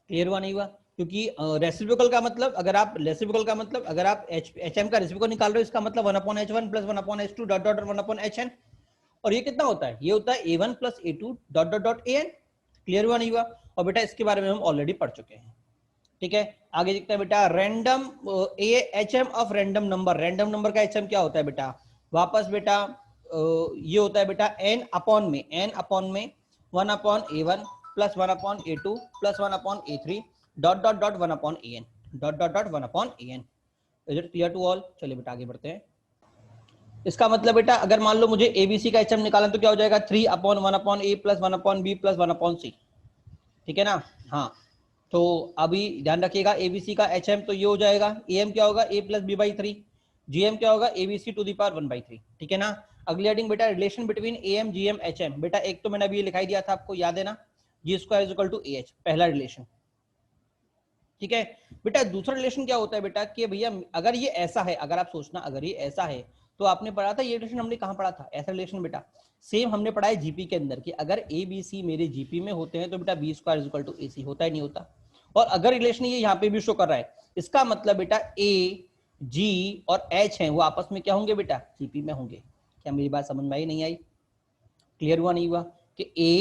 A: क्लियर हुआ नहीं हुआ? क्योंकि रेसिप्रोकल का मतलब, अगर आप रेसिप्रोकल का मतलब अगर आप HM का रेसिप्रोकल निकाल रहे हो, इसका मतलब 1/H1 plus 1/H2 dot dot 1/HN। और ये कितना होता है, ये होता है A1 plus A2 dot dot dot AN। Clear हुआ नहीं हुआ? और बेटा इसके बारे में हम ऑलरेडी पढ़ चुके हैं। ठीक है, आगे देखते हैं बेटा, random HM of random number, random number का HM क्या होता है बेटा, वापस बेटा ये होता है बेटा n अपॉन में 1/A1 plus 1/A2 plus 1/A3 dot dot dot 1/AN dot dot dot 1/AN। Is it clear to all? चलिए बेटा आगे बढ़ते हैं। इसका मतलब बेटा अगर मान लो मुझे ABC का HM निकालना तो क्या हो जाएगा, 3/1/A plus 1/B plus 1/C। ठीक है ना। हाँ, तो अभी ध्यान रखिएगा, ABC का HM तो ये हो जाएगा, AM क्या होगा A प्लस B/3, GM क्या होगा ABC टू दी पावर 1/3। ठीक है ना। अगली हेडिंग बेटा, relation between AM GM HM। बेटा एक तो मैंने अभी लिखाई दिया था, आपको याद है ना, G² is equal to AH, पहला रिलेशन। ठीक है बेटा, दूसरा रिलेशन क्या होता है बेटा, कि भैया अगर ये ऐसा है, अगर आप सोचना अगर ये ऐसा है, तो आपने पढ़ा था ये रिलेशन, हमने कहाँ पढ़ा था ऐसा रिलेशन बेटा, सेम हमने पढ़ा है जीपी के अंदर, कि अगर ABC मेरे जीपी में होते हैं तो बेटा B² is equal to AC होता है, नहीं होता? और अगर रिलेशन ये यहाँ पे भी शो कर रहा है, इसका मतलब बेटा A G और H है वो आपस में क्या होंगे बेटा, जीपी में होंगे। क्या मेरी बात समझ में आई नहीं आई? क्लियर हुआ नहीं हुआ? कि A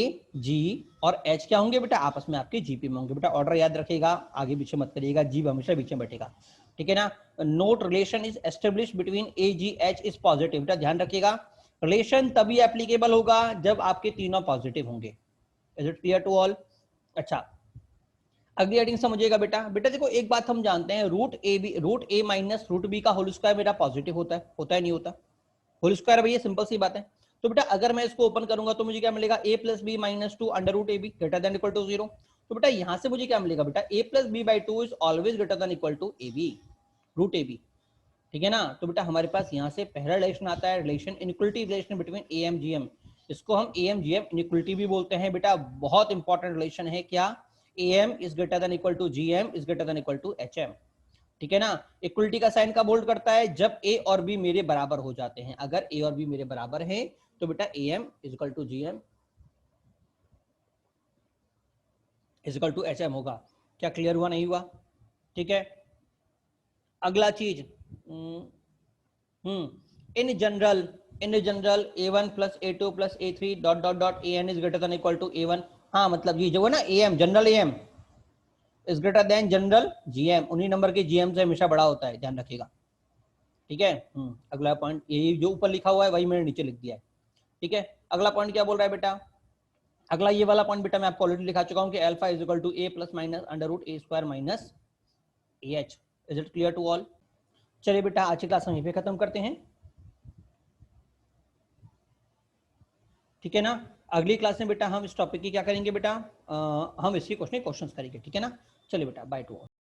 A: G और H क्या होंगे बेटा, आपस में आपके जीपी में होंगे। बेटा ऑर्डर याद रखिएगा, आगे पीछे मत करिएगा, जी हमेशा बीच में बैठेगा। ठीक है ना। Note relation is establish between A G H is positive. बेटा ध्यान रखिएगा, रिलेशन तभी एप्लीकेबल होगा जब आपके तीनों पॉजिटिव होंगे। Is it clear to all? अच्छा, अगली हेडिंग समझिएगा बेटा। बेटा देखो एक बात हम जानते हैं, रूट ए माइनस रूट बी का होल स्क्वायर मेरा पॉजिटिव होता है नहीं होता? होल स्क्वायर भैया सिंपल सी बात है। तो बेटा अगर मैं इसको ओपन करूंगा तो मुझे क्या मिलेगा, A plus B minus 2 under root AB greater than equal to 0। तो बेटा यहां से मुझे क्या मिलेगा बेटा, A plus B by 2 is always greater than equal to AB root AB। ठीक है ना। तो बेटा हमारे पास यहाँ से पहला रिलेशन आता है, relation inequality relation between AM GM। इसको हम AM GM इनइक्वलिटी भी बोलते हैं बेटा, बहुत इंपॉर्टेंट रिलेशन है। क्या, AM is greater than equal to GM is greater than equal to HM। ठीक है ना। इक्वलिटी का साइन कब होल्ड करता है, जब A और B मेरे बराबर हो जाते हैं। अगर A और B मेरे बराबर है तो बेटा AM is equal to GM is equal to HM होगा। क्या क्लियर हुआ नहीं हुआ? ठीक है। अगला चीज, in general in general a1 plus a2 plus a3 dot dot dot an is greater than equal to a1। हाँ मतलब ये जो है ना am general am is greater than general gm, उन्हीं नंबर के gm से हमेशा बड़ा होता है, ध्यान रखिएगा। ठीक है। अगला पॉइंट ये जो ऊपर लिखा हुआ है वही मैंने नीचे लिख दिया है। ठीक है, अगला पॉइंट क्या बोल रहा है बेटा, अगला ये वाला पॉइंट बेटा मैं आपको ऑलरेडी लिखा चुका हूं कि alpha is equal to a plus minus under root a square minus ah। Is it clear to all? चलिए बेटा आज की क्लास हम यहीं पे खत्म करते हैं। ठीक है ना, अगली क्लास में बेटा हम इस टॉपिक की क्या करेंगे बेटा, हम इसी क्वेश्चन करेंगे। ठीक है ना, चलिए बेटा बाय टू ऑल।